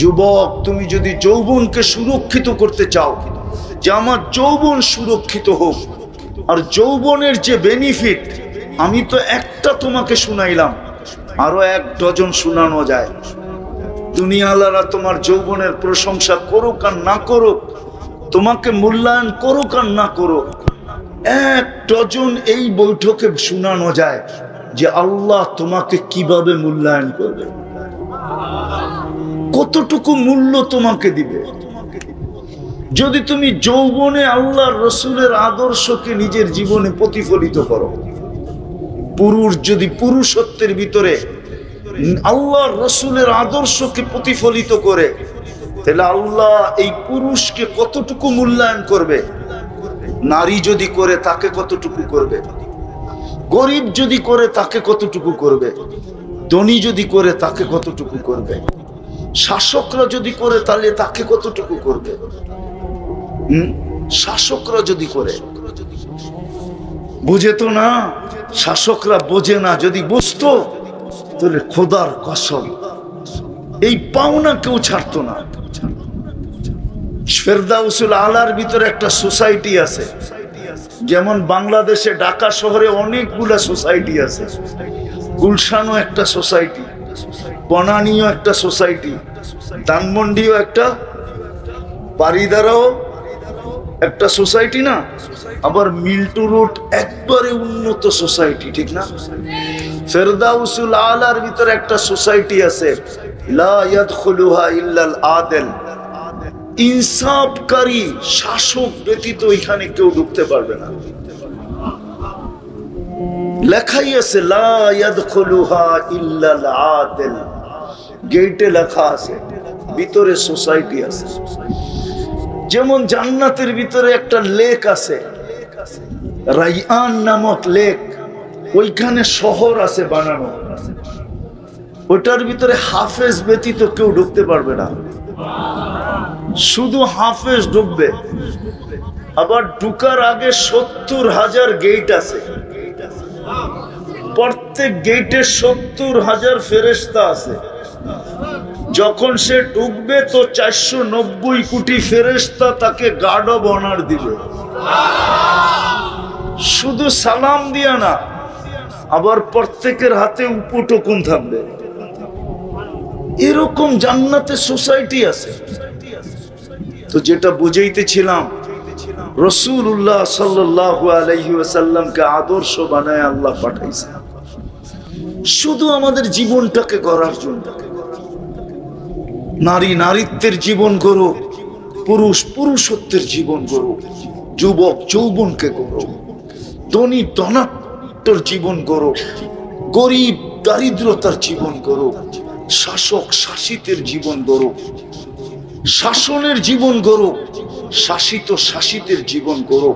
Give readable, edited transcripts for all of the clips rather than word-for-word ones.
যুবক, তুমি যদি যৌবনকে সুরক্ষিত করতে চাও, যে আমার যৌবন সুরক্ষিত হোক, আর যৌবনের যে বেনিফিট, আমি তো একটা তোমাকে শুনাইলাম, আরো 1 ডজন শোনানো যায়। দুনিয়াওয়ালারা তোমার যৌবনের প্রশংসা করুক আর না করুক, তোমাকে মূল্যায়ন করুক আর না করুক, 1 ডজন এই বৈঠকে শোনানো যায় যে আল্লাহ তোমাকে কিভাবে মূল্যায়ন করবে, কতটুকু মূল্য তোমাকে দিবে। যদি তুমি যৌবনে আল্লাহর রসুলের আদর্শকে নিজের জীবনে প্রতিফলিত করো, পুরুষ যদি পুরুষত্বের ভিতরে আল্লাহর রসুলের আদর্শকে প্রতিফলিত করে, তাহলে আল্লাহ এই পুরুষকে কতটুকু মূল্যায়ন করবে। নারী যদি করে তাকে কতটুকু করবে, গরিব যদি করে তাকে কতটুকু করবে, ধনী যদি করে তাকে কতটুকু করবে, শাসকরা যদি করে তাহলে তাকে কতটুকু করবে। শাসকরা যদি করে, বুঝে তো না, শাসকরা বোঝে না। যদি বুঝতো তাহলে খোদার কসম এই পাওনা কেউ ছাড়তো না। ফেরদাউসুল আলার ভিতরে একটা সোসাইটি আছে, যেমন বাংলাদেশে ঢাকা শহরে অনেকগুলা সোসাইটি আছে। গুলশানও একটা সোসাইটি, বনানীও একটা সোসাইটি, ধানমন্ডিও একটা, বারিদারাও একটা সোসাইটি না, আবার মিল্টু রোড একবারে উন্নত সোসাইটি, ঠিক না? ফেরদাউসুল আলার ভিতরে একটা সোসাইটি আছে, লা ইয়াদখুলুহা ইল্লাল আদিল, ইনসাফকারী শাসক ব্যতীত এখানে কেউ ঢুকতে পারবে না। লেখাই আছে লা ইয়াদখুলুহা ইল্লাল আদিল, গেটে লেখা আছে, ভিতরে সোসাইটি আছে। যেমন জান্নাতের ভিতরে একটা লেক আছে, রাইয়ান নামক লেক, ওইখানে শহর আছে বানানো, ওটার ভিতরে হাফেজ ব্যতীত কেউ ঢুকতে পারবে না, শুধু হাফেজ ঢুকবে। আবার ঢুকার আগে 70,000 গেট আছে, প্রত্যেক গেটে 70,000 ফেরেশতা আছে। যখন সে ঢুকবে তো 490 কোটি ফেরেশতা তাকে গার্ড অব অনার দিবে, শুধু সালাম দিয়া না, আবার প্রত্যেকের হাতে উপটোকন থাকবে। এরকম জান্নাতে সোসাইটি আছে। তো যেটা বুঝাইতেছিলাম, রাসূলুল্লাহ সাল্লাল্লাহু আলাইহি ওয়াসাল্লামকে আদর্শ বানায় আল্লাহ পাঠাইছে শুধু আমাদের জীবনটাকে গড়ার জন্য। নারী নারীত্বের জীবন গড়ো, পুরুষ পুরুষত্বের জীবন গড়ো, যুবক যৌবনকে গড়ো, ধনী ধনাত্মর জীবন গড়ো, গরিব দারিদ্রতার জীবন গড়ো, শাসক শাসিতের জীবন গড়ো, শাসনের জীবন গড়ো, শাসিত শাসিতের জীবন গড়ো,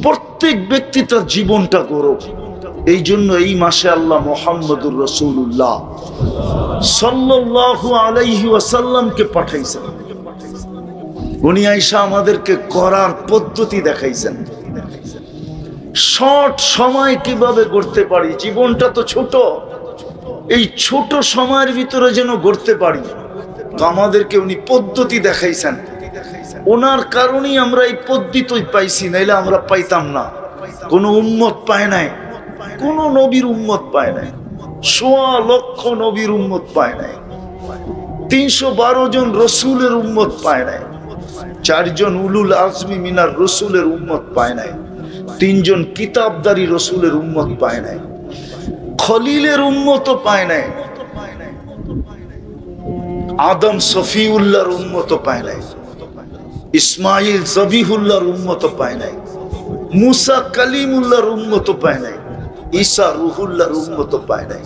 প্রত্যেক ব্যক্তি তার জীবনটা গড়ো। এই জন্য এই মাসে আল্লাহ মুহাম্মদুর রাসূলুল্লাহ সাল্লাল্লাহু আলাইহি ওয়াসাল্লামকে পাঠাইছেন। উনি আয়েশা আমাদেরকে করার পদ্ধতি দেখাইছেন, শর্ট সময় কিভাবে গড়তে পারি। জীবনটা তো ছোট, এই ছোট সময়ের ভিতরে যেন গড়তে পারি, তো আমাদেরকে উনি পদ্ধতি দেখাইছেন। ওনার কারণেই আমরা এই পদ্ধতি পাইছি, নাইলে আমরা পাইতাম না। কোন উম্মত পায় নাই, কোন নবীর উম্মত পায় নাই, 1.25 লক্ষ নবীর উম্মত পায় নাই, 312 জন রসুলের উম্মত পায় নাই, 4 জন উলুল আজমি মিনার রসুলের উম্মত পায় নাই, 3 জন কিতাবদারি রসুলের উম্মত পায় নাই, খলিলের উম্মত পায় নাই, আদম সফিউল্লাহর উম্মত পায় নাই, ইসমাইল জবিহুল্লাহর উম্মত পায় নাই, মুসা কালিমুল্লাহর উম্মত পায় নাই, ঈসা রুহুল্লাহর উম্মত পায় নাই।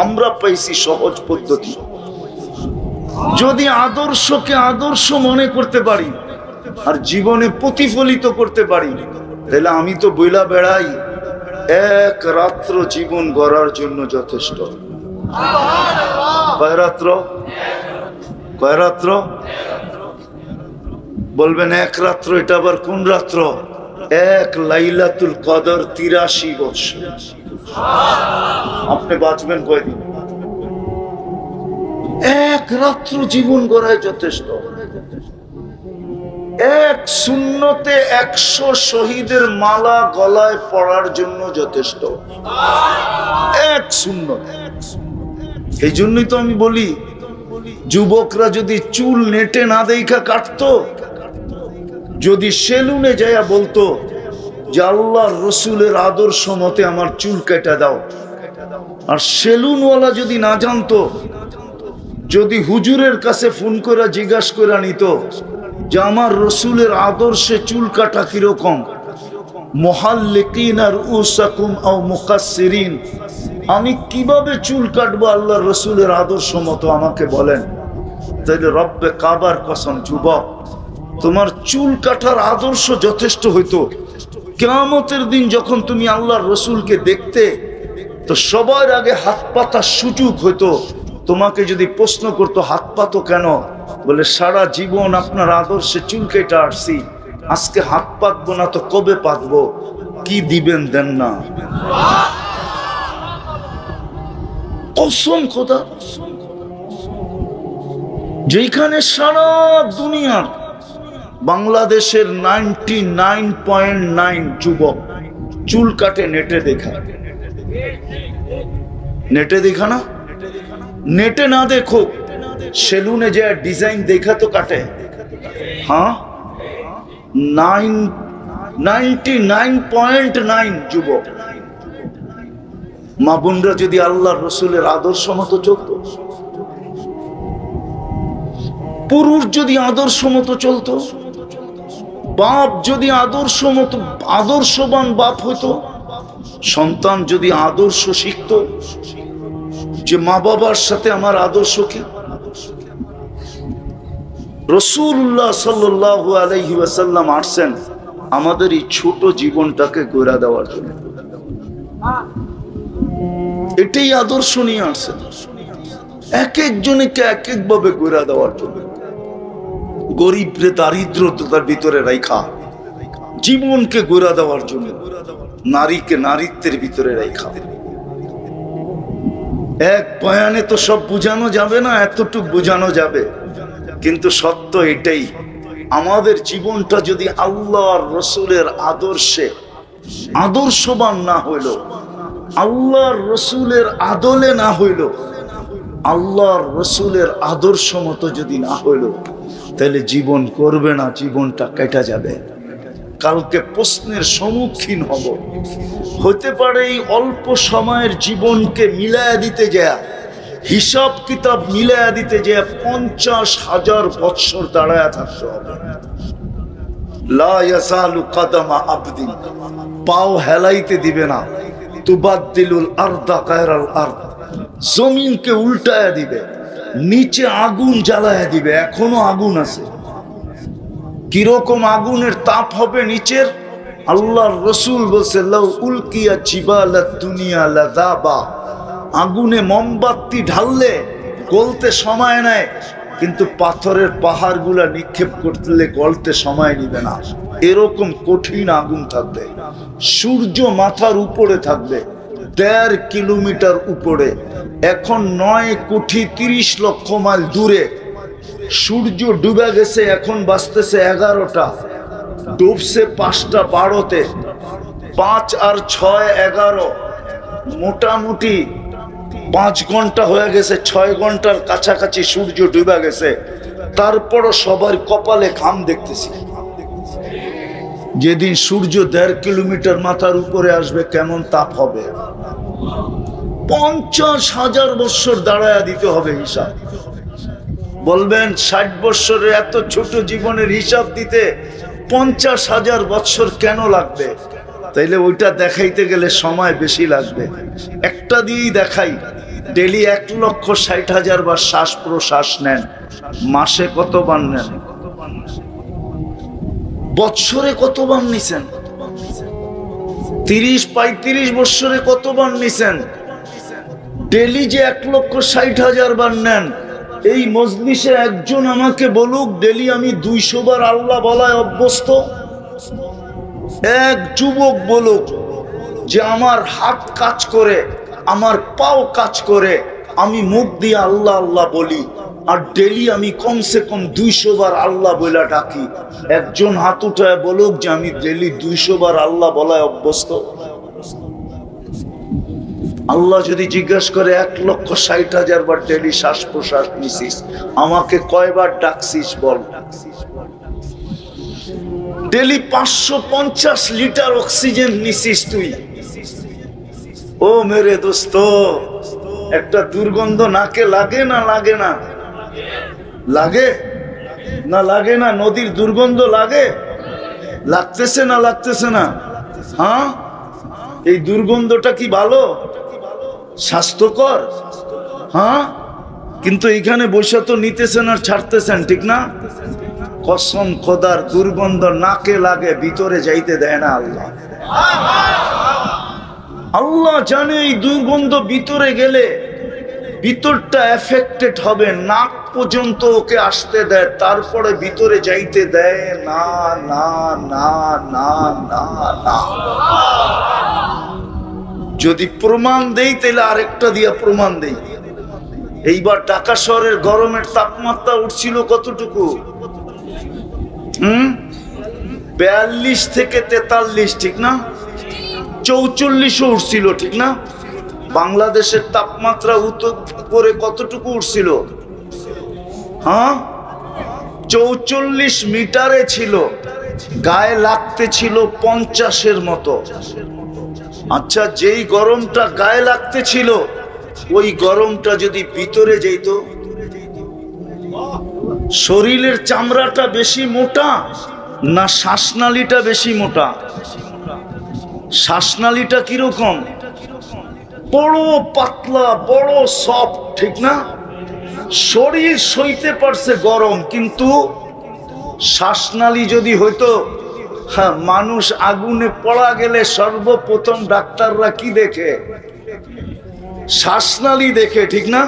আমরা পাইছি সহজ পদ্ধতি। যদি আদর্শকে আদর্শ মনে করতে পারি আর জীবনে প্রতিফলিত করতে পারি, তাহলে আমি তো বইলা বেড়াই 1 রাত্র জীবন গড়ার জন্য যথেষ্ট। কয় রাত্র? কয় রাত্র বলবেন? 1 রাত্র। এটা আবার কোন রাত্র? 1 লাইলাতুল কদর 83 বছর। আপনি বাঁচবেন কয়দিন? এক রাত্র জীবন গড়ায় যথেষ্ট। এক সুন্নতে 100 শহীদের মালা গলায় পড়ার জন্য যথেষ্ট, এক সুন্নত। এই জন্যই তো আমি বলি, যুবকরা যদি চুল নেটে না দেখা কাটতো, যদি সেলুনে যায়া বলতো যে আল্লাহর রসুলের আদর্শ মতে আমার চুল কেটে দাও, আর সেলুনওয়ালা যদি না জানতো, যদি হুজুরের কাছে ফোন করে জিজ্ঞাসা করে নিত যে আমার রসুলের আদর্শে চুল কাটা কিরকম, মুহাল্লিকিন আর উসাকুম আও মুকাসসিরিন, আমি কিভাবে চুল কাটবো আল্লাহর রসুলের আদর্শ মতো আমাকে বলেন। তাইলে রব্বে কাবার কসম যুবক, তোমার চুল কাটার আদর্শ যথেষ্ট হইতো। কিয়ামতের দিন যখন তুমি আল্লাহর রসুলকে দেখতে, তো সবার আগে হাত পাতার সুযোগ হইতো। তোমাকে যদি প্রশ্ন করতো হাত পাতো কেন, বলে সারা জীবন আপনার আদর্শে চুল কেটে আসছি, আজকে হাত পাতবো না তো কবে পাতবো, কি দিবেন দেন না। কসম খোদা, যেখানে সারা দুনিয়ার বাংলাদেশের 99.9 যুবক চুল কাটে নেটে দেখা, নেটে দেখা না, নেটে না দেখো, সেলুনে যে ডিজাইন দেখা তো কাটে। হ্যাঁ, 99.9 যুবক মা বোনরা যদি আল্লাহর রসুলের আদর্শ মতো চলতো, পুরুষ যদি আদর্শ মতো চলতো, বাপ যদি আদর্শ মতো আদর্শবান বাপ হতো, সন্তান যদি আদর্শ শিখতো যে মা বাবার সাথে আমার আদর্শ কি। রাসূলুল্লাহ সাল্লাল্লাহু আলাইহি ওয়াসাল্লাম আসছেন আমাদের এই ছোট জীবনটাকে গড়ে দেওয়ার জন্য, এটাই আদর্শ নিয়ে আসছেন, এক একজনকে এক এক ভাবে গড়ে দেওয়ার জন্য। গরিবরে দারিদ্রতার ভিতরে রাখা, জীবনকে গড়ে দেওয়ার জন্য, নারীকে নারীত্বের ভিতরে রাখা। এক বয়ানে তো সব বোঝানো যাবে না, এতটুকু বোঝানো যাবে, কিন্তু সত্য এটাই, আমাদের জীবনটা যদি আল্লাহর রসুলের আদর্শে আদর্শবান না হইল, আল্লাহর রসুলের আদলে না হইল, আল্লাহর রসুলের আদর্শ মতো যদি না হইল, তাহলে জীবন করবে না, জীবনটা কেটে যাবে। কালকে প্রশ্নের সম্মুখীন হব। হতে পারে এই অল্প সময়ের জীবনকে মিলায়া দিতে যায়, হিসাব কিতাব মিলায়া দিতে যায় 50,000 বৎসর দাঁড়ায় থাকতে হবে। লা ইয়াসালু কাদামা আবদিন, পাও হেলাইতে দিবে না। তুবাদ্দিলুল আরদা গায়রাল আরদ, জমিনকে উল্টায়া দিবে, নিচে আগুন জ্বালায়া দিবে, এখনো আগুন আছে। কিরকম আগুনের তাপ হবে নিচের, আল্লাহর রসুল বলছে লাউ উলকিয়া জিবালাত দুনিয়া লাযাবা, আগুনে মোমবাতি ঢাললে গলতে সময় নেয়, কিন্তু পাথরের পাহাড়গুলা নিক্ষেপ করতে গলতে সময় নিবে না। এরকম কঠিন আগুন থাকবে। সূর্য মাথার উপরে থাকবে 1.5 কিলোমিটার উপরে, এখন 9,30,00,000 মাইল দূরে। সূর্য ডুবে গেছে, এখন বাজতেছে 11টা, ডুবছে 5টা 12-তে, 5 আর 6 11, মোটামুটি 5 ঘন্টা হয়ে গেছে, 6 ঘন্টার কাছাকাছি সূর্য ডুবে গেছে। তারপরও সবার কপালে ঘাম দেখতেছি। যেদিন সূর্য 1.5 কিলোমিটার মাথার উপরে আসবে কেমন তাপ হবে। 50,000 বৎসর দাঁড়ায়া দিতে হবে হিসাব। বলবেন 60 বৎসরের এত ছোট জীবনের হিসাব দিতে 50,000 বৎসর কেন লাগবে? তাইলে ওইটা দেখাইতে গেলে সময় বেশি লাগবে। একটা দিয়েই দেখাই, ডেলি 1,60,000 বার শ্বাস প্রশ্বাস নেন, মাসে কতবার নেন? বৎসরে কতবার নিছেন? 30-35 বৎসরে কতবার নিছেন? ডেলি যে 1,60,000 বার নেন, এই মজলিসে একজন আমাকে বলুক ডেলি আমি 200 বার আল্লাহ বলায় অভ্যস্ত। এক যুবক বলুক যে আমার হাত কাজ করে, আমার পাও কাজ করে, আমি মুখ দিয়ে আল্লাহ আল্লাহ বলি, আর ডেলি আমি কমসে কম 200 বার আল্লাহ বলে ডাকি। একজন হাত উঠায় বলুক যে আমি ডেলি 200 বার আল্লাহ বলায় অভ্যস্ত। আল্লাহ যদি জিজ্ঞাসা করে 1,60,000 বার ডেলি শ্বাস প্রশ্বাস নিছিস, আমাকে কয়বার ডাকছিস বল। ডেলি 550 লিটার অক্সিজেন নিছিস তুই। ও মেরে দোস্ত, একটা দুর্গন্ধ নাকে লাগে না লাগে না? লাগে না লাগে না? নদীর দুর্গন্ধ লাগে? লাগতেছে না লাগতেছে না? হ্যাঁ, এই দুর্গন্ধটা কি ভালো, স্বাস্থ্যকর? হ্যাঁ, কিন্তু এখানে বসে তো নিতেছেন আর ছাড়তেছেন, ঠিক না? কসম খোদার, দুর্গন্ধ নাকে লাগে, ভিতরে যাইতে দেয় না আল্লাহ। আল্লাহ জানে এই দুর্গন্ধ ভিতরে গেলে ভিতরটা এফেক্টেড হবে, নাক পর্যন্ত ওকে আসতে দেয়, তারপরে ভিতরে যাইতে দেয় না না না না না না। যদি প্রমাণ দেই তাহলে আরেকটা দিয়া প্রমাণ দেই। এইবার ঢাকা শহরের গরমের তাপমাত্রা উঠছিল কতটুকু? 42 থেকে 43, ঠিক না? 44ও উঠছিল, ঠিক না? বাংলাদেশের তাপমাত্রা উপরে কতটুকু উঠছিল? হ্যাঁ, 44 মিটারে ছিল, গায়ে লাগতে ছিল 50-এর মতো। আচ্ছা, যেই গরমটা গায়ে লাগতে ছিল ওই গরমটা যদি ভিতরে যেত, শরীরের চামড়াটা বেশি মোটা না শ্বাসনালীটা বেশি মোটা? শ্বাসনালীটা কিরকম? বড় পাতলা, বড় সফট, ঠিক না? শরীর সইতে পারছে গরম, কিন্তু শ্বাসনালী যদি হইতো, হ্যাঁ, মানুষ আগুনে পড়া গেলে সর্বপ্রথম ডাক্তাররা কি দেখে? শ্বাসনালী দেখে, ঠিক না?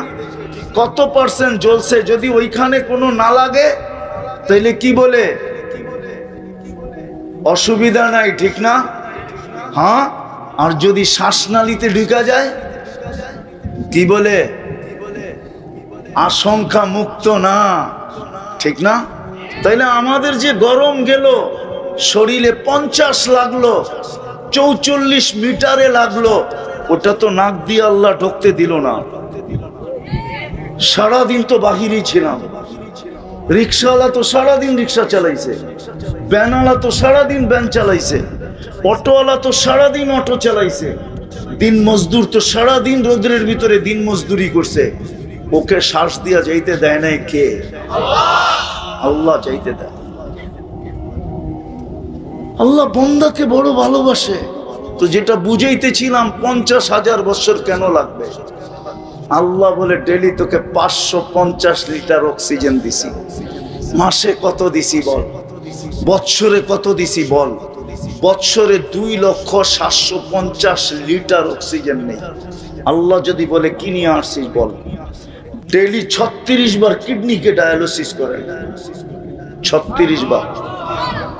কত পার্সেন্ট জ্বলছে। যদি ওইখানে কোনো না লাগে তাইলে কি বলে? অসুবিধা নাই, ঠিক না? হ্যাঁ, আর যদি শ্বাসনালীতে ঢুকা যায় কি বলে? আশঙ্কা মুক্ত না, ঠিক না? তাইলে আমাদের যে গরম গেল, শরীরে 50 লাগলো, 44 মিটারে লাগলো, ওটা তো নাক দিয়ে আল্লাহ ঢুকতে দিল না। সারাদিন তো বাহিরেই ছিলাম। রিক্সাওয়ালা তো সারাদিন রিক্সা চালাইছে, ভ্যানওয়ালা তো সারাদিন ভ্যান চালাইছে, অটোওয়ালা তো সারাদিন অটো চালাইছে, দিন মজদুর তো সারাদিন রোদ্রের ভিতরে দিন মজদুরি করছে। ওকে শ্বাস দিয়া যাইতে দেয় নাই কে? আল্লাহ যাইতে দেয়। আল্লাহ বান্দাকে বড় ভালোবাসে। তো যেটা বুঝাইতেছিলাম, 50,000 বছর কেন লাগবে? আল্লাহ বলে ডেলি তোকে 550 লিটার অক্সিজেন দিছি। মাসে কত দিছি বল? বৎসরে কত দিছি বল? বৎসরে 2,750,000 লিটার অক্সিজেন নেই। আল্লাহ যদি বলে কি নিয়ে আসছিস বল? ডেলি 36 বার কিডনিকে ডায়ালিসিস করে, 36 বার।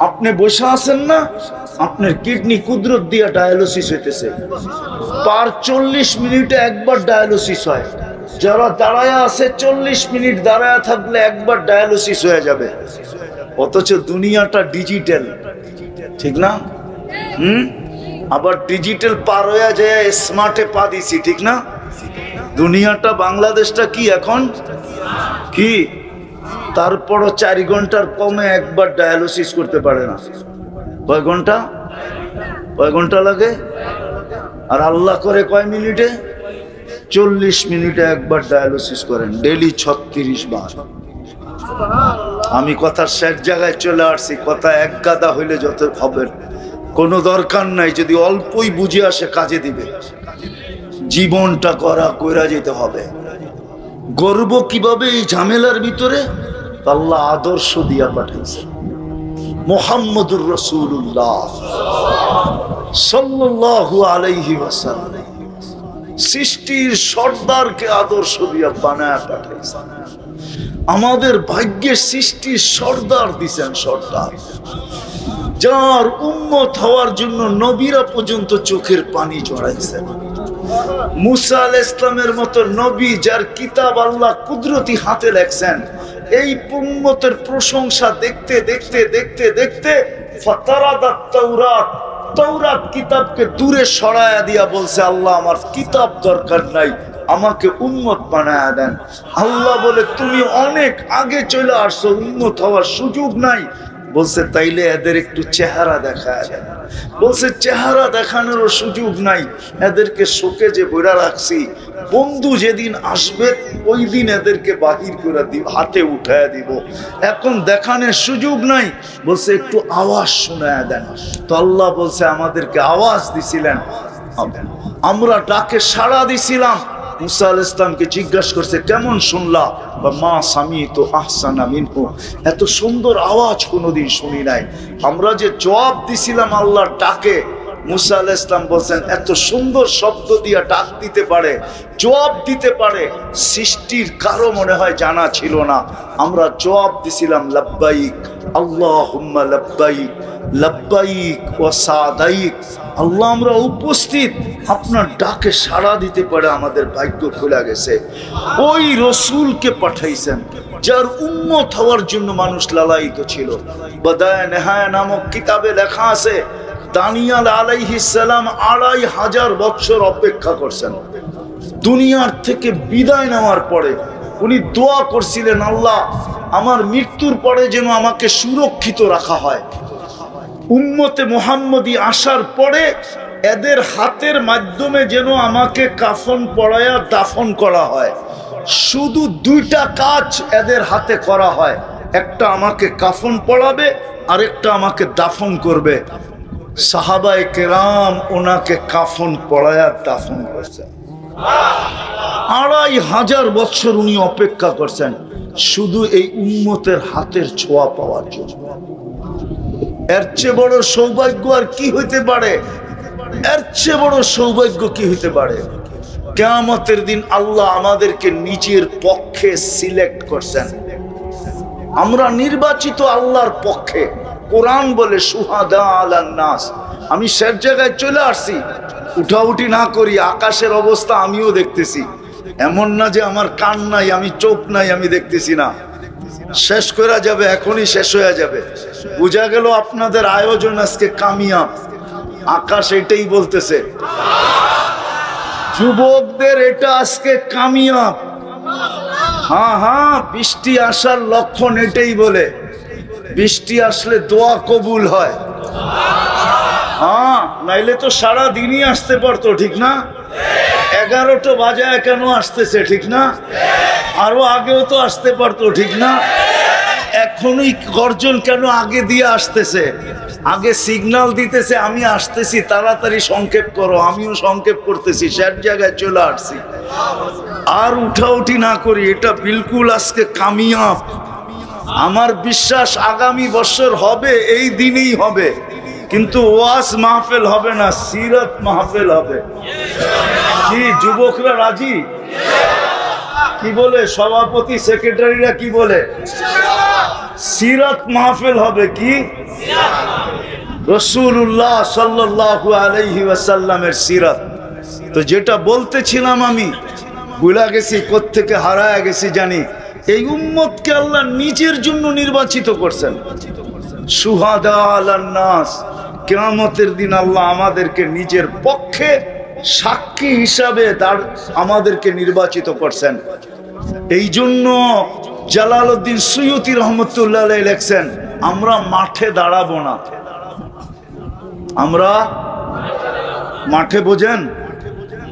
আপনি বসে আছেন না, আপনার কিডনি কুদরত দিয়া ডায়ালিসিস হইতেছে। পার 40 মিনিটে একবার ডায়ালিসিস হয়। যারা দাঁড়ায় আছে 40 মিনিট দাঁড়ায় থাকলে একবার ডায়ালিসিস হয়ে যাবে। অথচ দুনিয়াটা ডিজিটাল, ঠিক না? আবার ডিজিটাল পার হয়ে যায় স্মার্টে পা দিছি, ঠিক না? দুনিয়াটা, বাংলাদেশটা কি এখন কি? তারপরও 4 ঘন্টার কমে একবার ডায়ালিসিস করতে পারে না। কয় ঘন্টা? কয় ঘন্টা লাগে? আর আল্লাহ করে কয় মিনিটে? 40 মিনিটে একবার ডায়ালিসিস করেন, ডেলি 36 বার। আমি কথার শেষ জায়গায় চলে আসছি। কথা এক গাদা হইলে যত হবে, কোনো দরকার নাই। যদি অল্পই বুঝে আসে কাজে দিবে। জীবনটা কইরা যেতে হবে। গর্ব কিভাবে এই ঝামেলার ভিতরে? আল্লাহ আদর্শ দিয়া পাঠাইছে। মুহাম্মদুর রাসূলুল্লাহ সাল্লাল্লাহু আলাইহি ওয়াসাল্লাম সৃষ্টির সর্দারকে আদর্শ দিয়া বানায়া পাঠাইছে। আমাদের ভাগ্যে সৃষ্টির সর্দার দিছেন, সর্দার, যার উম্মত হওয়ার জন্য নবীরা পর্যন্ত চোখের পানি ঝরাইছেন। মুসা আলাইহিস সালামের মতো নবী যার কিতাব আল্লাহ কুদরতি হাতে লেখছেন, এই উম্মতের প্রশংসা দেখতে দেখতে দেখতে দেখতে ফাতারাদাত তাওরাত, তাওরাত কিতাবকে দূরে সরায়া দিয়া বলছে, আল্লাহ আমার কিতাব দরকার নাই, আমাকে উম্মত বানায়া দেন। আল্লাহ বলে তুমি অনেক আগে চলে আসছো, উম্মত হওয়ার সুযোগ নাই। বলছে তাইলে এদের একটু চেহারা দেখায় দেন। বলছে চেহারা দেখানোরও সুযোগ নাই, এদেরকে শোকে যে বইরা রাখছি, বন্ধু যেদিন আসবে ওই দিন এদেরকে বাহির করে দিব, হাতে উঠায় দিব, এখন দেখানোর সুযোগ নাই। বলছে একটু আওয়াজ শোনায় দেন। তো আল্লাহ বলছে আমাদেরকে আওয়াজ দিছিলেন, আমরা ডাকে সাড়া দিছিলাম। মুসা আলাইহিস সালামকে জিজ্ঞাসা করছে কেমন শুনলা? বা মা সামিতু আহসানা মিনহু, এত সুন্দর আওয়াজ কোনোদিন শুনি নাই। আমরা যে জবাব দিছিলাম আল্লাহর ডাকে, মুসা আলাইহিস সালাম বলছেন এত সুন্দর শব্দ দিয়া ডাক দিতে পারে, জবাব দিতে পারে, সৃষ্টির কারো মনে হয় জানা ছিল না। আমরা জবাব দিছিলাম লাব্বাইক আল্লাহুম্মা লাব্বাইক, লাব্বাইক ওয়া সাদাইক। আল্লাহ আমরা উপস্থিত, আপনার ডাকে সাড়া দিতে পারে আমাদের ভাগ্য খুলে গেছে। ওই রসুলকে পাঠাইছেন যার উম্মত হওয়ার জন্য মানুষ লালায়িত ছিল। বাদায়ে নেহায়া নামক কিতাবে লেখা আছে দানিয়াল আলাইহিস সালাম ২৫০০ বছর অপেক্ষা করছেন। দুনিয়ার থেকে বিদায় নেওয়ার পরে উনি দোয়া করছিলেন, আল্লাহ আমার মৃত্যুর পরে যেন আমাকে সুরক্ষিত রাখা হয়। উম্মতে মুহাম্মদী আসার পরে এদের হাতের মাধ্যমে যেন আমাকে কাফন পরায়া দাফন করা হয়। শুধু দুইটা কাজ এদের হাতে করা হয়, একটা আমাকে কাফন পরাবে, আরেকটা আমাকে দাফন করবে। সাহাবায়ে কেরাম ওনাকে কাফন পরায়া দাফন করছেন। ২৫০০ বছর উনি অপেক্ষা করছেন শুধু এই উম্মতের হাতের ছোঁয়া পাওয়ার জন্য। এর চেয়ে বড় সৌভাগ্য আর কি হইতে পারে? এর চেয়ে বড় সৌভাগ্য কি হইতে পারে? কিয়ামতের দিন আল্লাহ আমাদেরকে নিজের পক্ষে সিলেক্ট করছেন, আমরা নির্বাচিত আল্লাহর পক্ষে। কোরআন বলে সুহাদা আলান নাস। আমি শেষ জায়গায় চলে আসছি, উঠাউঠি না করি, আকাশের অবস্থা আমিও দেখতেছি। এমন না যে আমার কান নাই, আমি চোখ নাই, আমি দেখতেছি না। শেষ করা যাবে, এখনই শেষ হয়ে যাবে। বুঝা গেল আপনাদের আয়োজন আজকে কামিয়াব। আকাশ এটাই বলতেছে, যুবকদের এটা আজকে কামিয়াব। হ্যাঁ হ্যাঁ, বৃষ্টি আসার লক্ষণ এটাই বলে। বৃষ্টি আসলে দোয়া কবুল হয়। হ্যাঁ, নাইলে তো সারা দিনই আসতে পারতো, ঠিক না? 11টা বাজায় কেন আসতেছে, ঠিক না? আরো আগেও তো আসতে পারতো, ঠিক না? এখনই গর্জন কেন আগে দিয়ে আসতেছে? আগে সিগন্যাল দিতেছে আমি আসতেছি, তাড়াতাড়ি সংক্ষেপ করো। আমিও সংক্ষেপ করতেছি, শেষ জায়গায় চলে আসছি। আর উঠাউঠি না করি, এটা বিলকুল আজকে কামিয়াব। আমার বিশ্বাস আগামী বছর হবে, এই দিনেই হবে, কিন্তু ওয়াজ মাহফিল হবে না, সিরাত মাহফিল হবে। কি যুবকরা রাজি? কি বলে সভাপতি সেক্রেটারিরা? কি বলে? সিরাত মাহফিল হবে। কি? রাসূলুল্লাহ সাল্লাল্লাহু আলাইহি ওয়াসাল্লামের সিরাত। তো যেটা বলতেছিলাম আমি ভুলে গেছি, কোত্থেকে হারায় গেছি জানি। এই উম্মতকে আল্লাহ নিজের জন্য নির্বাচিত করছেন। সুহাদা আলান নাস, কিয়ামতের দিন আল্লাহ আমাদেরকে নিজের পক্ষে সাক্ষী হিসাবে আমাদেরকে নির্বাচিত করছেন। এই জন্য জালালউদ্দিন সুয়ুতী রহমতুল্লাহ আলাইহি লেখছেন, আমরা মাঠে দাঁড়াবো না। আমরা মাঠে, বোঝেন,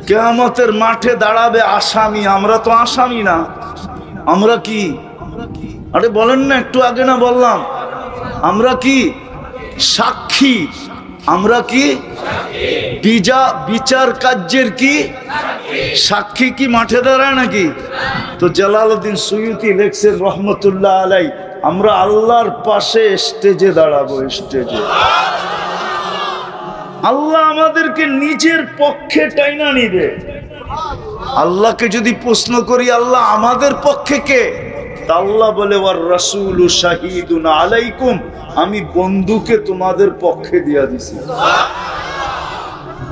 কিয়ামতের মাঠে দাঁড়াবে আসামি। আমরা তো আসামি না, আমরা কি? আরে বলেন না, একটু আগে না বললাম আমরা কি? সাক্ষী। আমরা কি? বিচার কার্যের কি সাক্ষী? কি মাঠে দাঁড়ায় নাকি? তো জালালউদ্দিন সুয়ুতী লেখছেন রহমতুল্লাহ আলাই, আমরা আল্লাহর পাশে স্টেজে দাঁড়াবো। স্টেজে আল্লাহ আমাদেরকে নিজের পক্ষে টাইনা নিবে। আল্লাহকে যদি প্রশ্ন করি আল্লাহ আমাদের পক্ষে কে, তা আল্লাহ বলে ওয়ার রাসূলু শাহীদুন আলাইকুম, আমি বন্ধুকে তোমাদের পক্ষে দিয়া দিছি।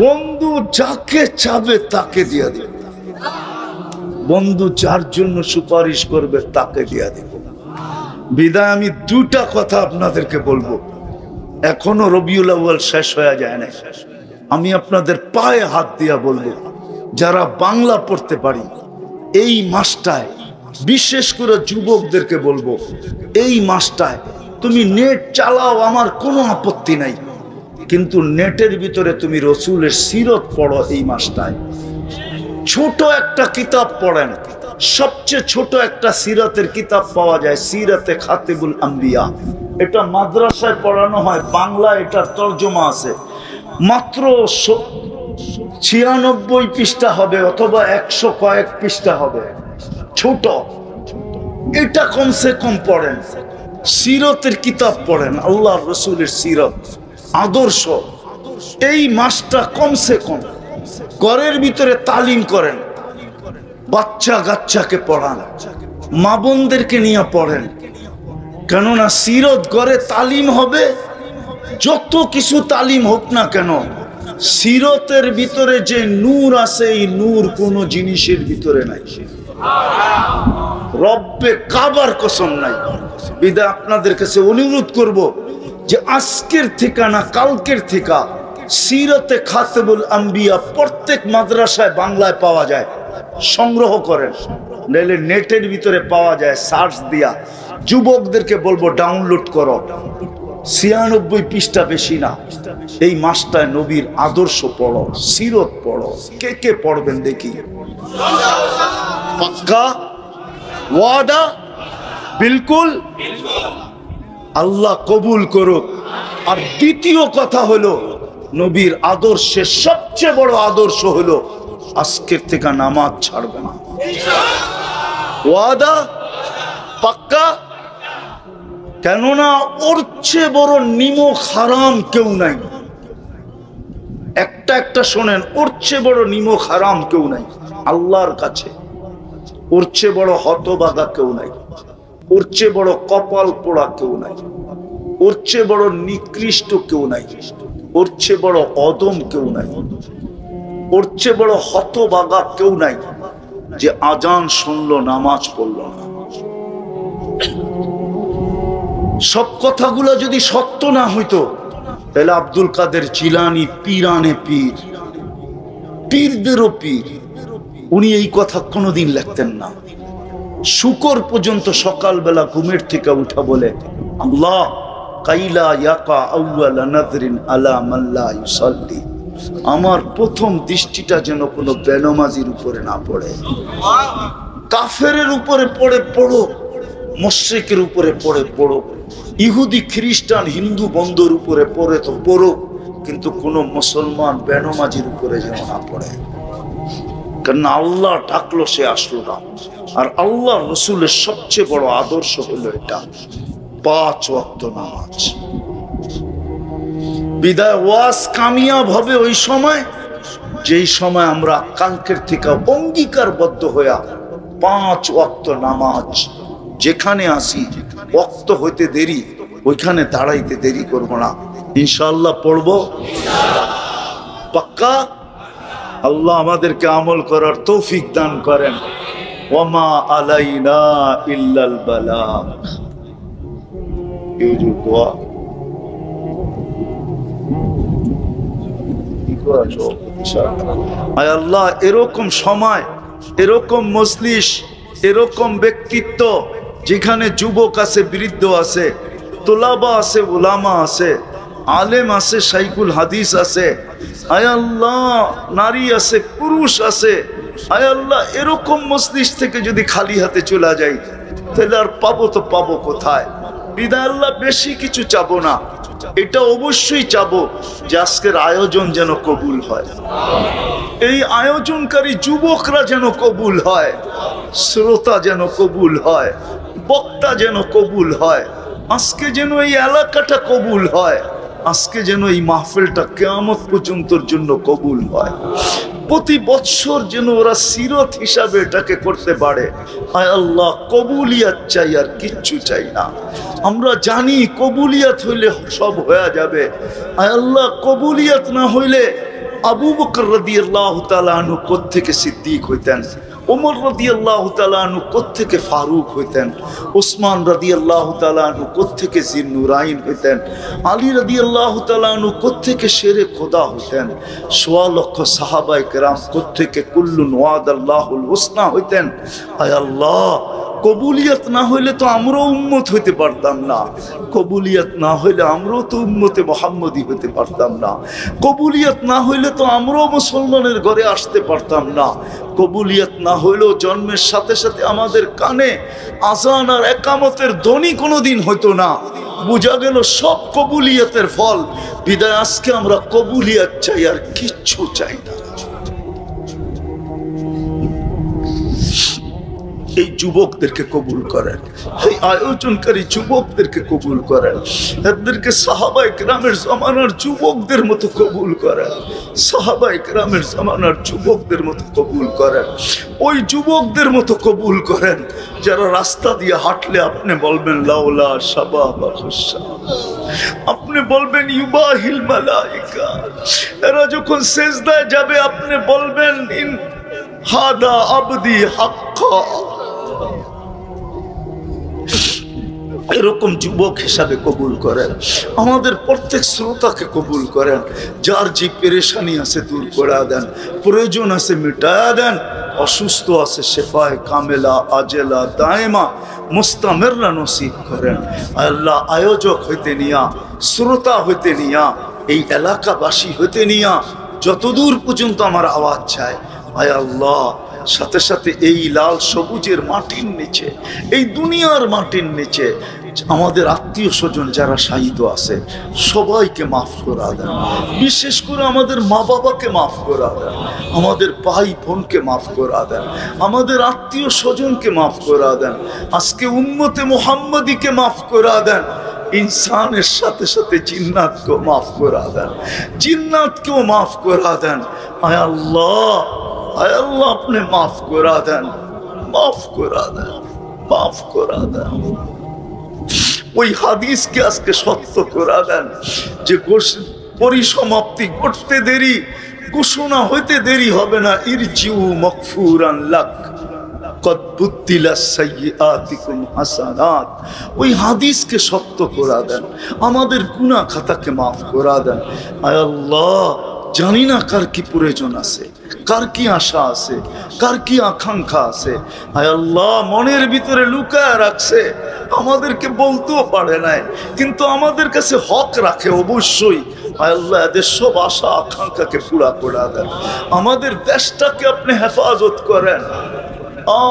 বন্ধু যাকে চাবে তাকে দিয়া দেব, বন্ধু যার জন্য সুপারিশ করবে তাকে দিয়া দেব। বিদায় আমি দুটা কথা আপনাদেরকে বলবো, এখনো রবিউল আউয়াল শেষ হয়ে যায় না। আমি আপনাদের পায়ে হাত দিয়া বলবো, যারা বাংলা পড়তে পারি এই মাসটায়, বিশেষ করে যুবকদেরকে বলবো, এই মাসটায় তুমি নেট চালাও, আমার কোনো আপত্তি নাই, কিন্তু নেটের ভিতরে তুমি রসুলের সিরত পড়ো। এই মাসটায় ছোট একটা কিতাব পড়েন, সবচেয়ে ছোট একটা সিরাতের কিতাব পাওয়া যায়, সিরাতে খাতিবুল আম্বিয়া। এটা মাদ্রাসায় পড়ানো হয়, বাংলা এটার তর্জমা আছে, মাত্র 96 পৃষ্ঠা হবে অথবা 100 কয়েক পৃষ্ঠা হবে, ছোট। এটা কমসে কম পড়েন। সিরতের কিতাব পড়েন, আল্লাহ রসুলের সিরত, আদর্শ। এই মাসটা কমসে কম ঘরের ভিতরে তালিম করেন, বাচ্চা গাচ্চাকে পড়ান, মা বোনদেরকে নিয়ে পড়েন। কেননা সিরত ঘরে তালিম হবে, যত কিছু তালিম হোক না কেন, সিরতের ভিতরে যে নূর আছে, এই নূর কোনো জিনিসের ভিতরে নাই, রব্বে কাবার কসম নাই। বিদায় আপনাদের কাছে অনুরোধ করব যে আজকের থেকে না কালকের থেকে সিরতে খাতিবুল আম্বিয়া প্রত্যেক মাদ্রাসায় বাংলায় পাওয়া যায়, সংগ্রহ করেন, নাহলে নেটের ভিতরে পাওয়া যায়, সার্চ দিয়া। যুবকদেরকে বলবো ডাউনলোড করো, 96 পৃষ্ঠা, বেশি না। এই মাসটায় নবীর আদর্শ পড়ো, সিরত পড়ো। কে কে পড়বেন দেখি? পাক্কা ওয়াদা? বিলকুল? আল্লাহ কবুল করুক। আর দ্বিতীয় কথা হলো, নবীর আদর্শের সবচেয়ে বড় আদর্শ হলো আজকের থেকে নামাজ ছাড়বে না। ওয়াদা? পাক্কা? কেননা ওর চেয়ে বড় নিমক হারাম কেউ নাই। একটা শোনেন, ওর চেয়ে বড় নিমক হারাম কেউ নাই আল্লাহর কাছে। ওর চেয়ে বড় হতবাগা কেউ নাই, ওর চেয়ে বড় কপাল পোড়া কেউ নাই, ওর চেয়ে বড় নিকৃষ্ট কেউ নাই, ওর চেয়ে বড় অদম কেউ নাই, ওর চেয়ে বড় হতবাগা কেউ নাই যে আজান শুনলো নামাজ পড়লো না। সব কথাগুলো যদি সত্য না হইতো, তাহলে আব্দুল কাদের জিলানী পীরানে পীর, পীরদেরও পীর, উনি এই কথা কোনোদিন লিখতেন না। শুকর পর্যন্ত সকালবেলা ঘুমের থেকে উঠা বলে, আল্লাহ কাইলা ইয়াকা আউয়ালা নাযরিন আলা মান লা ইউসাল্লি, আমার প্রথম দৃষ্টিটা যেন কোনো বেনামাজির উপরে না পড়ে। কাফেরের উপরে পড়ে পড়ো, মুশরিকের উপরে পড়ে পড়ো, ইহুদি খ্রিস্টান হিন্দু বন্ধুর উপরে পড়ে তো পড়ো, কিন্তু কোনো মুসলমান বেনামাজির উপরে যেন না পড়ে। কারণ আল্লাহ ডাকলো, সে আসলো না। আর আল্লাহ রসুলের সবচেয়ে বড় আদর্শ হলো এটা, 5 ওয়াক্ত নামাজ। বিদায় ওয়াজ কামিয়াব হবে ওই সময়, যেই সময় আমরা কালকের থেকে অঙ্গীকারবদ্ধ হইয়া 5 ওয়াক্ত নামাজ যেখানে আসি, ওয়াক্ত হইতে দেরি, ওইখানে দাঁড়াইতে দেরি করব না, ইনশাআল্লাহ পড়বো। পাক্কা? আল্লাহ আমাদেরকে আমল করার তৌফিক দান করেন। ওয়ামা আলাইনা ইল্লাল বালাগ। এই যে দোয়া আয় আল্লাহ, এরকম সময়, এরকম মজলিস, এরকম ব্যক্তিত্ব যেখানে যুবক আছে, বৃদ্ধ আছে, তোলাবা আছে, উলামা আছে, আলেম আছে, শাইখুল হাদিস আছে, আয় আল্লাহ নারী আছে, পুরুষ আছে, আয় আল্লাহ এরকম মজলিস থেকে যদি খালি হাতে চলে যাই, তাহলে আর পাবো তো পাবো কোথায়? বিদায় আল্লাহ বেশি কিছু চাবো না, এটা অবশ্যই চাবো যে আজকের আয়োজন যেন কবুল হয়, এই আয়োজনকারী যুবকরা যেন কবুল হয়, শ্রোতা যেন কবুল হয়, বক্তা যেন কবুল হয়, আজকে যেন এই এলাকাটা কবুল হয়, আজকে যেন এই মাহফিলটা কিয়ামত পর্যন্তর জন্য কবুল হয়, প্রতি বৎসর যেন ওরা সিরত হিসাবে এটাকে করতে পারে। আয় আল্লাহ কবুলিয়াত চাই, আর কিচ্ছু চাই না। আমরা জানি কবুলিয়াত হইলে সব হয়ে যাবে, আয় আল্লাহ কবুলিয়াত না হইলে আবু বকর রাদিয়াল্লাহু তাআলা আনহু কোত্থেকে সিদ্দিক হইতেন, ওমর রাদিয়াল্লাহু তাআলা আনহু কোত্থেকে ফারুক হইতেন, ওসমান রাদিয়াল্লাহু তাআলা আনহু কোত্থেকে জিন্নুরাইন হইতেন, আলী রাদিয়াল্লাহু তাআলা আনহু কোত্থেকে শেরে খোদা হইতেন, সোয়া লক্ষ সাহাবায়ে কেরাম কোত্থেকে কুল্লুন ওয়াদাল্লাহুল হুসনা হইতেন। আয় আল্লাহ, কবুলিয়ত না হইলে তো আমরাও উম্মত হইতে পারতাম না, কবুলিয়ত না হইলে আমরাও তো উম্মতে মুহাম্মদী হইতে পারতাম না, কবুলিয়ত না হইলে তো আমরাও মুসলমানের ঘরে আসতে পারতাম না, কবুলিয়ত না হইলেও জন্মের সাথে সাথে আমাদের কানে আজান আর একামতের ধ্বনি কোনোদিন হইতো না। বোঝা গেল সব কবুলিয়তের ফল। বিদায় আজকে আমরা কবুলিয়ত চাই আর কিচ্ছু চাই না। এই যুবকদেরকে কবুল করেন, এই আয়োজনকারী যুবকদেরকে কবুল করেন, এদেরকে সাহাবায়ে কেরামের জামানার যুবকদের মতো কবুল করেন, সাহাবায়ে কেরামের জামানার যুবকদের মতো কবুল করেন, ওই যুবকদের মতো কবুল করেন যারা রাস্তা দিয়ে হাঁটলে আপনি বলবেন লাউলা শাবাবা খুশা, আপনি বলবেন ইউবাহিল মালাইকা, এরা যখন সেজদায় যাবে আপনি বলবেন ইন হাদা আবদি হাক্কা। এরকম যুবক হিসাবে কবুল করেন, আমাদের প্রত্যেক শ্রোতাকে কবুল করেন, যার যে পেরেশানি আছে দূর করে দেন, প্রয়োজন আছে মিটায়া দেন, অসুস্থ আছে শেফায়ে কামেলা আজেলা দায়েমা মুস্তামিররা নসিব করেন। আল্লাহ আয়োজক হইতে নিয়া, শ্রোতা হইতে নিয়া, এই এলাকাবাসী হইতে নিয়া যতদূর পর্যন্ত আমার আওয়াজ চায়, আয় আল্লাহ সাথে সাথে এই লাল সবুজের মাটির নিচে, এই দুনিয়ার মাটির নিচে আমাদের আত্মীয় স্বজন যারা শাহিদ আছে সবাইকে মাফ করা দেন, বিশেষ করে আমাদের মা বাবাকে মাফ করা দেন, আমাদের ভাই বোনকে মাফ করা দেন, আমাদের আত্মীয় স্বজনকে মাফ করা দেন, আজকে উম্মতে মুহাম্মদীকে মাফ করা দেন, ইনসানের সাথে সাথে জিন্নাতকেও মাফ করা দেন, জিন্নাতকেও মাফ করা দেন। আয় আল্লাহ, আয় আল্লাহ আপনি মাফ করা দেন, মাফ করা দেন, মাফ করা দেন। ওই হাদিসকে আজকে সত্য করা দেন যে পরিসমাপ্তি ঘটতে দেরি, ঘোষণা হইতে দেরি হবে না। ইরজিউ মাগফুরান লাক কদ বুদ্দিলা সাইয়্যাতিকুম হাসানাত। ওই হাদিসকে সত্য করা দেন, আমাদের গুনাহ খাতাকে মাফ করা দেন। আয় আল্লাহ, জানি না কার কি প্রয়োজন আছে, কার কি আশা আছে, কার কি আকাঙ্ক্ষা আছে। আয় আল্লাহ, মনের ভিতরে লুকায় রাখছে, আমাদেরকে বলতেও পারে নাই, কিন্তু আমাদের কাছে হক রাখে অবশ্যই। আয় আল্লাহ, এদের সব আশা আকাঙ্ক্ষাকে পুরা করে দেন, আমাদের দেশটাকে আপনি হেফাজত করেন,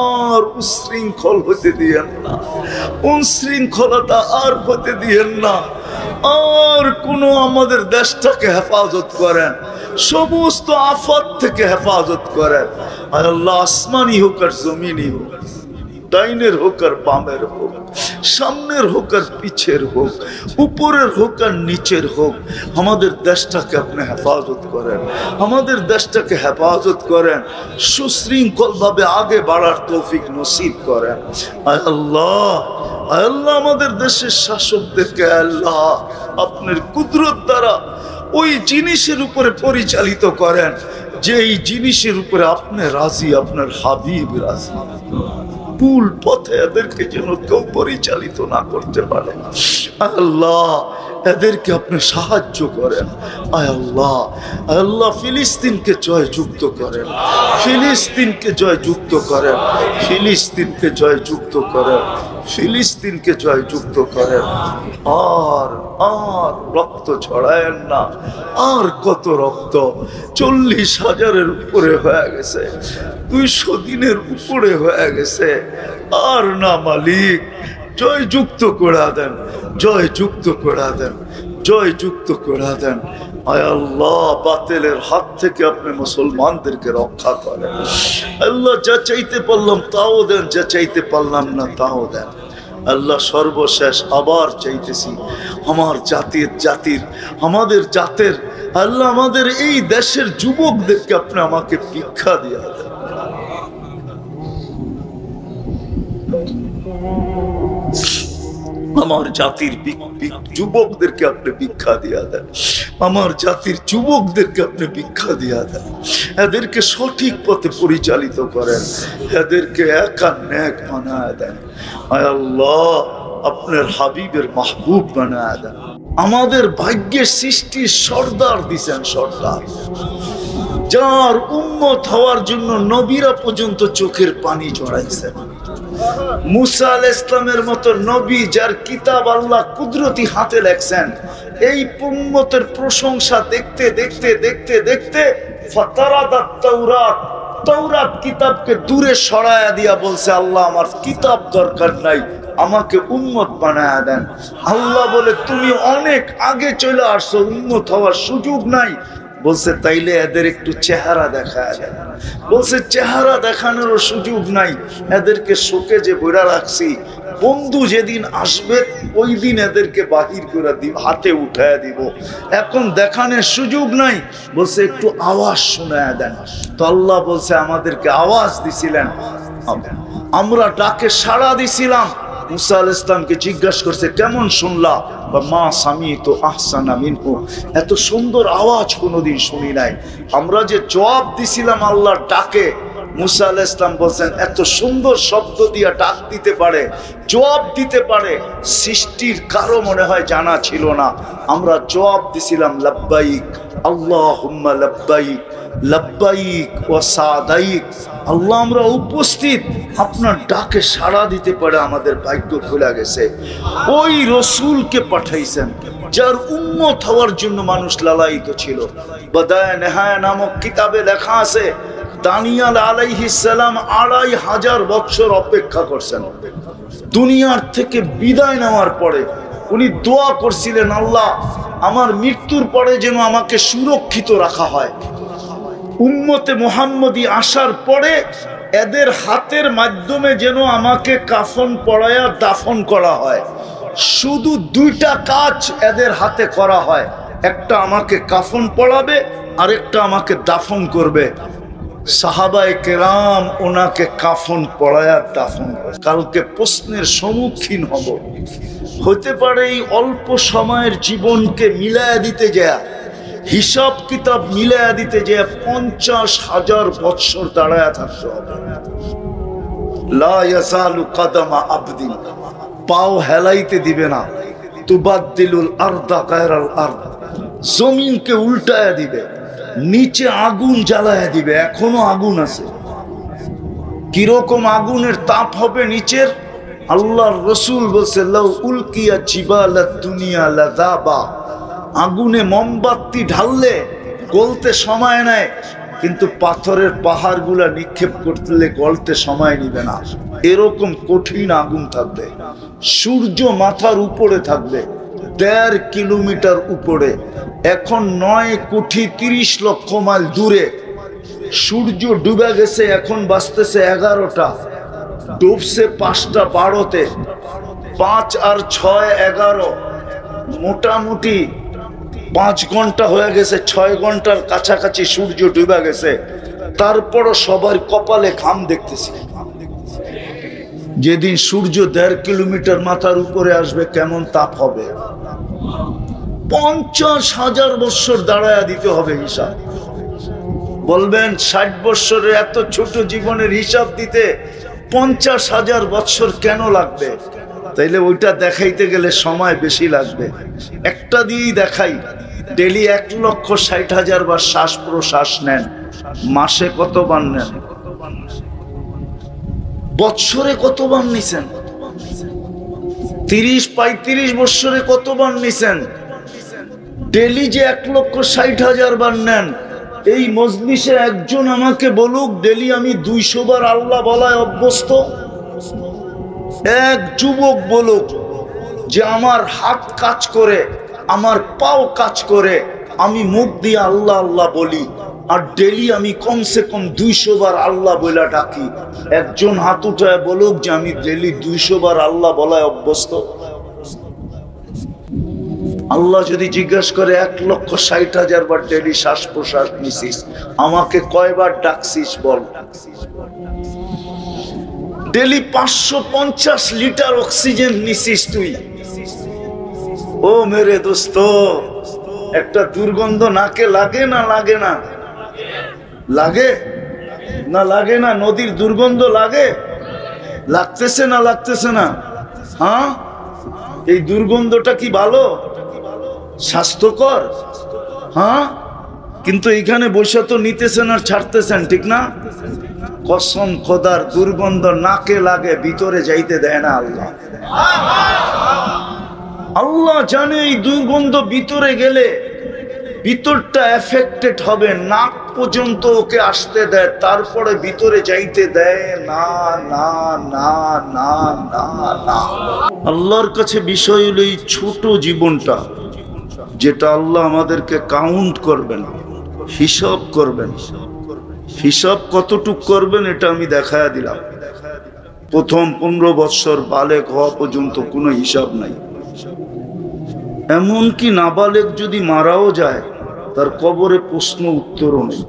আর উশৃঙ্খল হতে দিয়েন না, উশৃঙ্খলতা আর হতে দিয়েন না, আর কোন আমাদের দেশটাকে হেফাজত করেন, সমস্ত আফত থেকে হেফাজত করেন। আল্লাহ, আসমানি হোক আর জমিনি হোক, ডাইনের হোক আর বামের হোক, সামনের হোক আর পিছের হোক, উপরের হোক আর নিচের হোক, আমাদের দেশটাকে আপনি হেফাজত করেন, আমাদের দেশটাকে হেফাজত করেন, সুশৃঙ্খল ভাবে আগে বাড়ার তৌফিক নসিব করেন। আয় আল্লাহ, আয় আল্লাহ, আমাদের দেশের শাসকদেরকে আল্লাহ আপনার কুদরত দ্বারা ওই জিনিসের উপরে পরিচালিত করেন যে এই জিনিসের উপরে আপনি রাজি, আপনার হাবিব রাজি। ভুল পথে এদেরকে যেন কেউ পরিচালিত না করতে পারে। আল্লাহ, এদেরকে আপনি সাহায্য করেন। আয় আল্লাহ, আয় আল্লাহ, ফিলিস্তিনকে জয়যুক্ত করেন, ফিলিস্তিনকে জয়যুক্ত করেন, ফিলিস্তিনকে জয়যুক্ত করেন, ফিলিস্তিনকে জয়যুক্ত করেন। আর আর রক্ত ছড়ায়েন না, আর কত রক্ত, 40,000-এর উপরে হয়ে গেছে, 200 দিনের উপরে হয়ে গেছে, আর না মালিক, জয়যুক্ত করে দেন, জয়যুক্ত করে দেন, জয়যুক্ত করে দেন। আয় আল্লাহ, বাতিলের হাত থেকে আপনি মুসলমানদেরকে রক্ষা করেন। আল্লাহ, যা চাইতে পারলাম তাও দেন, যা চাইতে পারলাম না তাও দেন। আল্লাহ, সর্বশেষ আবার চাইতেছি আমার জাতির আমাদের জাতের আল্লাহ, আমাদের এই দেশের যুবকদেরকে আপনি আমাকে ভিক্ষা দিয়া দেন। আমার জাতির যুবকদেরকে আপনি ভিক্ষা দিয়া দেন, আমার জাতির যুবকদেরকে আপনি ভিক্ষা দিয়া দেন, এদেরকে সঠিক পথে পরিচালিত করেন, এদেরকে একা নেক বানায় দেন। আয় আল্লাহ, আপনার হাবিবের মাহবুব বানায় দেন। আমাদের ভাগ্যের সৃষ্টির সর্দার দিছেন, সর্দার, যার উম্মত হওয়ার জন্য নবীরা পর্যন্ত চোখের পানি জড়াইছেন। মুসা আলাইহিস সালামের মতো নবী, যার কিতাব আল্লাহ কুদরতি হাতে লেখছেন, এই উম্মতের প্রশংসা দেখতে দেখতে দেখতে দেখতে ফাতারাদাত তাওরাত, তাওরাত কিতাবকে দূরে সরায়া দিয়া বলছে, আল্লাহ আমার কিতাব দরকার নাই, আমাকে উম্মত বানায়া দেন। আল্লাহ বলে, তুমি অনেক আগে চলে আসছো, উম্মত হওয়ার সুযোগ নাই। বলছে, তাইলে এদের একটু চেহারা দেখায় দেন। বলছে, চেহারা দেখানোর সুযোগ নাই, এদেরকে শোকে যে বইরা রাখছি, বন্ধু যেদিন আসবে ওই দিন এদেরকে বাহির করে দিব, হাতে উঠায় দিব, এখন দেখানোর সুযোগ নাই। বলছে, একটু আওয়াজ শোনায় দেন। তো আল্লাহ বলছে, আমাদেরকে আওয়াজ দিছিলেন, আমরা ডাকে সাড়া দিছিলাম। মুসা আলাইহিস সালামকে জিজ্ঞাসা করছে, কেমন শুনলা? মা সামিতু আহসানা মিনহু, এত সুন্দর আওয়াজ কোনোদিন শুনি নাই। আমরা যে জবাব দিছিলাম আল্লাহর ডাকে, মুসা আলাইহিস সালাম বলছেন, এত সুন্দর শব্দ দিয়ে ডাক দিতে পারে, জবাব দিতে পারে, সৃষ্টির কারো মনে হয় জানা ছিল না। আমরা জবাব দিছিলাম, লাব্বাইক আল্লাহুম্মা লাব্বাইক, লাব্বাইক ওয়া সাদাইক। আল্লাহ, আমরা উপস্থিত, আপনার ডাকে সাড়া দিতে পারে আমাদের ভাগ্য খুলে গেছে। ওই রসুলকে পাঠাইছেন, যার উম্মত হওয়ার জন্য মানুষ লালায়িত ছিল। বাদায়ে নেহায়া নামক কিতাবে লেখা আছে, দানিয়াল আলাইহিস সালাম 2500 বছর অপেক্ষা করছেন। দুনিয়ার থেকে বিদায় নেওয়ার পরে উনি দোয়া করছিলেন, আল্লাহ আমার মৃত্যুর পরে যেন আমাকে সুরক্ষিত রাখা হয়। উম্মতে মুহাম্মদী আসার পরে এদের হাতের মাধ্যমে যেন আমাকে কাফন পরায়া দাফন করা হয়। শুধু দুইটা কাজ এদের হাতে করা হয়, একটা আমাকে কাফন পরাবে, আরেকটা আমাকে দাফন করবে। সাহাবায়ে কেরাম ওনাকে কাফন পরায়া দাফন করে। কালকে প্রশ্নের সম্মুখীন হব, হতে পারে এই অল্প সময়ের জীবনকে মিলায়া দিতে যায়, হিসাব কিতাব মিলায়া দিতে যে 50,000 বছর দাঁড়ায়া থাকতে হবে। লা ইয়াসালু কাদামা আবদিন, পাও হেলাইতে দিবে না। তুবাদ্দিলুল আরদা গায়রাল আরদ, জমিনকে উল্টায়া দিবে, নিচে আগুন জ্বালায়া দিবে, এখনো আগুন আছে। কিরকম আগুনের তাপ হবে নিচের? আল্লাহর রাসূল বলছে, লাউ উলকিয়া জিবালাদ দুনিয়া লাযাবা, আগুনে মোমবাতি ঢাললে গলতে সময় নেয়, কিন্তু পাথরের পাহাড়গুলা নিক্ষেপ করতে গলতে সময় নিবে না। এরকম কঠিন আগুন থাকবে। সূর্য মাথার উপরে থাকবে, 1.5 কিলোমিটার উপরে। এখন 9,30 লক্ষ মাইল দূরে সূর্য ডুবে গেছে, এখন বাজতেছে 11টা, ডুবছে 5টা 12-তে। 5 আর 6 11, মোটামুটি 5 ঘন্টা হয়ে গেছে, 6 ঘন্টার কাছাকাছি সূর্য ডুবে গেছে। তারপরও সবার কপালে ঘাম দেখতেছি। যেদিন সূর্য 1.5 কিলোমিটার মাথার উপরে আসবে, কেমন তাপ হবে? 50,000 বছর দাঁড়ায়া দিতে হবে হিসাব। বলবেন 60 বছরের এত ছোট জীবনের হিসাব দিতে 50,000 বছর কেন লাগবে? তাইলে ওইটা দেখাইতে গেলে সময় বেশি লাগবে। একটা দিয়েই দেখাই, ডেলি 1,60,000 বার শ্বাস প্রশ্বাস নেন, মাসে কতবার নেন? বৎসরে কতবার নিছেন? 30-35 বৎসরে কতবার নিছেন? ডেলি যে 1,60,000 বার নেন। এই মজলিসে একজন আমাকে বলুক, ডেলি আমি 200 বার আল্লাহ বলায় অভ্যস্ত। এক যুবক বলুক যে আমার হাত কাজ করে, আমার পাও কাজ করে, আমি মুখ দিয়ে আল্লাহ আল্লাহ বলি, আর ডেলি আমি কমসে কম 200 বার আল্লাহ বলে ডাকি। একজন হাত উঠায় বলুক যে আমি ডেলি 200 বার আল্লাহ বলায় অভ্যস্ত। আল্লাহ যদি জিজ্ঞাসা করে 1,60,000 বার ডেলি শ্বাস প্রশ্বাস নিছিস, আমাকে কয়বার ডাকছিস বল? ডেলি 550 লিটার অক্সিজেন নিছিস তুই, ও মেরে দোস্ত, একটা দুর্গন্ধ নাকে লাগে না লাগে না? লাগে না লাগে না? নদীর দুর্গন্ধ লাগে? লাগতেছে না লাগতেছে না? হ্যাঁ, এই দুর্গন্ধটা কি ভালো, স্বাস্থ্যকর? হ্যাঁ, কিন্তু এখানে বসে তো নিতেছেন আর ছাড়তেছেন, ঠিক না? কসম খোদার, দুর্গন্ধ নাকে লাগে, ভিতরে যাইতে দেয় না আল্লাহ। আল্লাহ জানে এই দুর্গন্ধ ভিতরে গেলে ভিতরটা এফেক্টেড হবে, নাক পর্যন্ত ওকে আসতে দেয়, তারপরে ভিতরে যাইতে দেয় না না না না না না। আল্লাহর কাছে বিষয় হলো এই ছোট জীবনটা, যেটা আল্লাহ আমাদেরকে কাউন্ট করবেন, হিসাব করবেন। হিসাব কতটুক করবেন এটা আমি দেখায়া দিলাম। প্রথম 15 বৎসর বালেগ হওয়া পর্যন্ত কোনো হিসাব নাই। এমনকি নাবালেগ যদি মারাও যায়, তার কবরে প্রশ্ন উত্তরও নেই।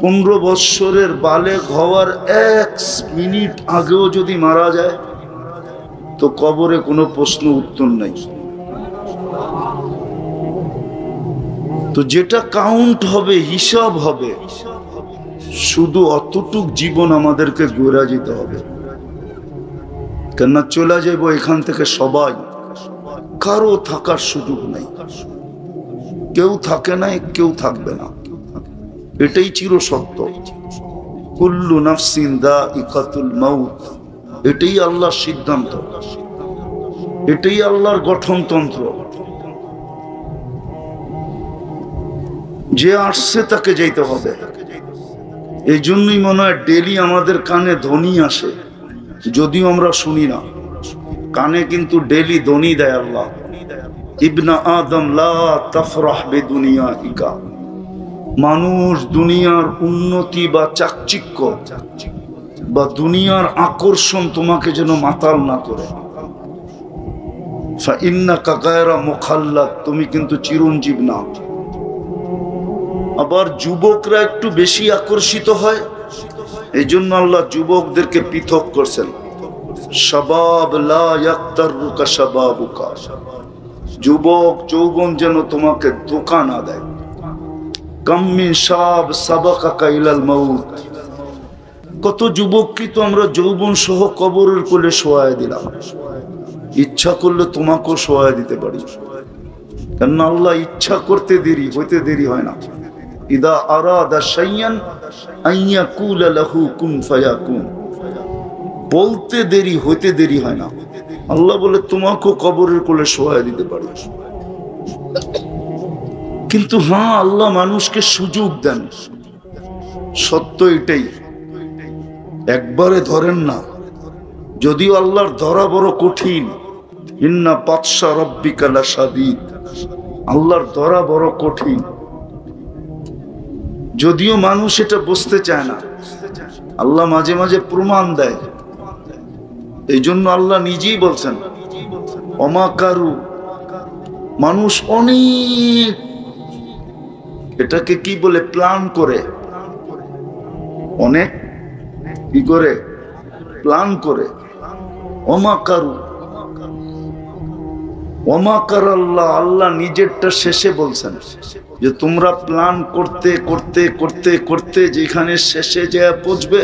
15 বৎসরের বালেগ হওয়ার 1 মিনিট আগেও যদি মারা যায়, তো কবরে কোনো প্রশ্ন উত্তর নেই। তো যেটা কাউন্ট হবে, হিসাব হবে, শুধু অতটুক জীবন আমাদেরকে গড়া যেতে হবে। কেননা চলে যাইব এখান থেকে সবাই, কারো থাকার সুযোগ নাই। কেউ থাকে নাই, কেউ থাকবে না, এটাই চিরসত্য। কুল্লু নাফসিন যায়িকাতুল মাউত, এটাই আল্লাহর সিদ্ধান্ত, এটাই আল্লাহর গঠনতন্ত্র। যে আসছে তাকে যাইতে হবে। এই জন্যই মনে হয় ডেলি আমাদের কানে ধ্বনি আসে, যদিও আমরা শুনি না। কানে কিন্তু ডেলি ধ্বনি দেয় আল্লাহ, ইবনা আদম লা তাফরাহ বিদুনিয়াইকা। মানুষ দুনিয়ার উন্নতি বা চাকচিক্য বা দুনিয়ার আকর্ষণ তোমাকে যেন মাতাল না করে। ফাইন্নাকা গায়রা মুখাল্লাদ, তুমি কিন্তু চিরঞ্জীব না। আবার যুবকরা একটু বেশি আকর্ষিত হয়, এই জন্য আল্লাহ যুবকদেরকে পৃথক করছেন। শাবাব লা ইয়াক্তারুকা শাবাবুকা, যুবক যৌবন যেন তোমাকে ধোঁকা না দেয়। কাম মিন শাব সাবাকাকা ইলাল মাউত, কত যুবককে তো আমরা যৌবন সহ কবরের কোলে শোয়ায় দিলাম। ইচ্ছা করলে তোমাকেও শোয়ায় দিতে পারি, কেন আল্লাহ ইচ্ছা করতে দেরি হইতে দেরি হয় না। ইদা আরাদা শাইয়ান আন ইয়াকুলা লাহু কুন ফায়াকুন, বলতে দেরি হইতে দেরি হয় না। আল্লাহ বলে তোমাকেও কবরের কোলে শোয়ায় দিতে পারি। কিন্তু হ্যাঁ, আল্লাহ মানুষকে সুযোগ দেন, সত্য এটাই। একবারে ধরেন না, যদিও আল্লাহর ধরা বড় কঠিন। ইন্না বাতশা রাব্বিকা লাশাদীদ, আল্লাহর ধরা বড় কঠিন, যদিও মানুষ এটা বুঝতে চায় না। আল্লাহ মাঝে মাঝে প্রমাণ দেয়। এই জন্য আল্লাহ নিজেই বলছেন অমাকারু, মানুষ অনেক এটাকে কি বলে প্ল্যান করে, অনেক কি করে প্ল্যান করে। অমাকারু অমাকার আল্লাহ, আল্লাহ নিজেরটা শেষে বলছেন যে তোমরা প্ল্যান করতে করতে করতে করতে যেখানে শেষে যে পৌঁছবে,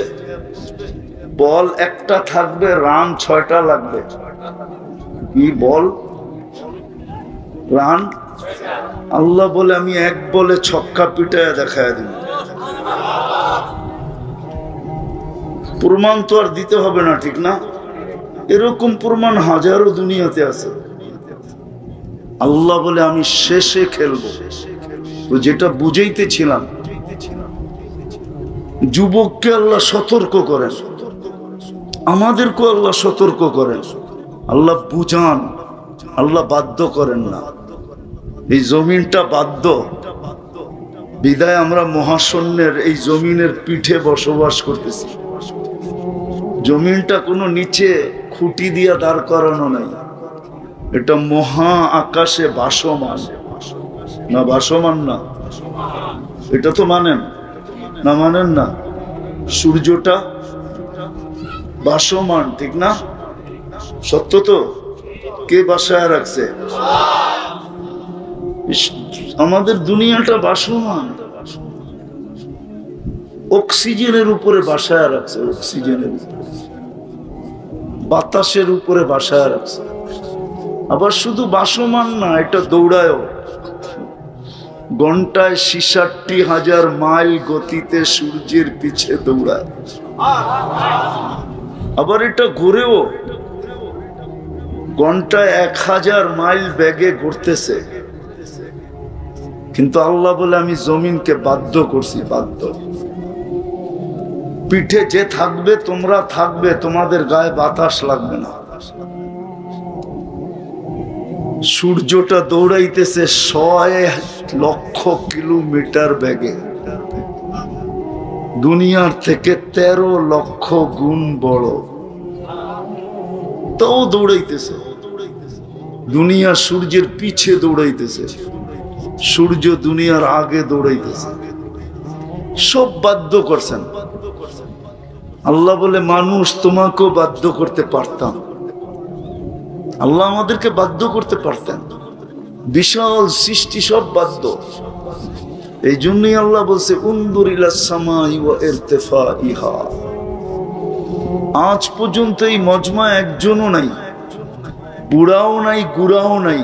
বল একটা থাকবে, রান 6টা লাগবে। কি বল? রান। আল্লাহ বলে আমি এক বলে ছক্কা পিটায় দেখায় দিব। প্রমাণ তো আর দিতে হবে না, ঠিক না? এরকম প্রমাণ হাজারো দুনিয়াতে আছে। আল্লাহ বলে আমি শেষে খেলবো। তো যেটা বুঝাইতেছিলাম, যুবককে আল্লাহ সতর্ক করেন, আমাদেরকেও আল্লাহ সতর্ক করেন। আল্লাহ বুঝান, আল্লাহ বাধ্য করেন না। এই জমিনটা বাধ্য, বিদায় আমরা মহাশূন্যের এই জমিনের পিঠে বসবাস করতেছি। জমিনটা কোনো নিচে খুঁটি দিয়া দাঁড় করানো নাই, এটা মহা আকাশে ভাসমান। না ভাসমান না? এটা তো মানেন না? মানেন না? সূর্যটা ভাসমান, ঠিক না? সত্য তো? কে বাসায় রাখছে? আমাদের দুনিয়াটা বাসমান, অক্সিজেনের উপরে বাসায় রাখছে, অক্সিজেনের উপরে, বাতাসের উপরে বাসায় রাখছে। আবার শুধু বাসমান না, এটা দৌড়ায়ও। ঘন্টায় ৬৬,০০০ মাইল গতিতে সূর্যের পিছে দৌড়ায়। আবার এটা ঘুরেও, ঘন্টায় ১০০০ মাইল বেগে ঘুরতেছে। কিন্তু আল্লাহ বলে আমি জমিনকে বাধ্য করছি, বাধ্য। পিঠে যে থাকবে তোমরা থাকবে, তোমাদের গায়ে বাতাস লাগবে না। সূর্যটা দৌড়াইতেছে ৬,০০,০০০ কিলোমিটার বেগে, দুনিয়ার থেকে ১৩ লক্ষ গুণ বড়, তাও দৌড়াইতেছে। দুনিয়া সূর্যের পিছে দৌড়াইতেছে, সূর্য দুনিয়ার আগে দৌড়াইতেছে। সব বাধ্য করছেন আল্লাহ বলে মানুষ তোমাকেও বাধ্য করতে পারতাম। আল্লাহ আমাদেরকে বাধ্য করতে পারতেন, বিশাল সৃষ্টি সব বাধ্য। এই জন্যই আল্লাহ বলছে উনদুর ইলাস সামাই ওয়া ইরতিফাইহা। আজ পর্যন্ত এই মজমা একজনও নাই, বুড়াও নাই, গুড়াও নাই,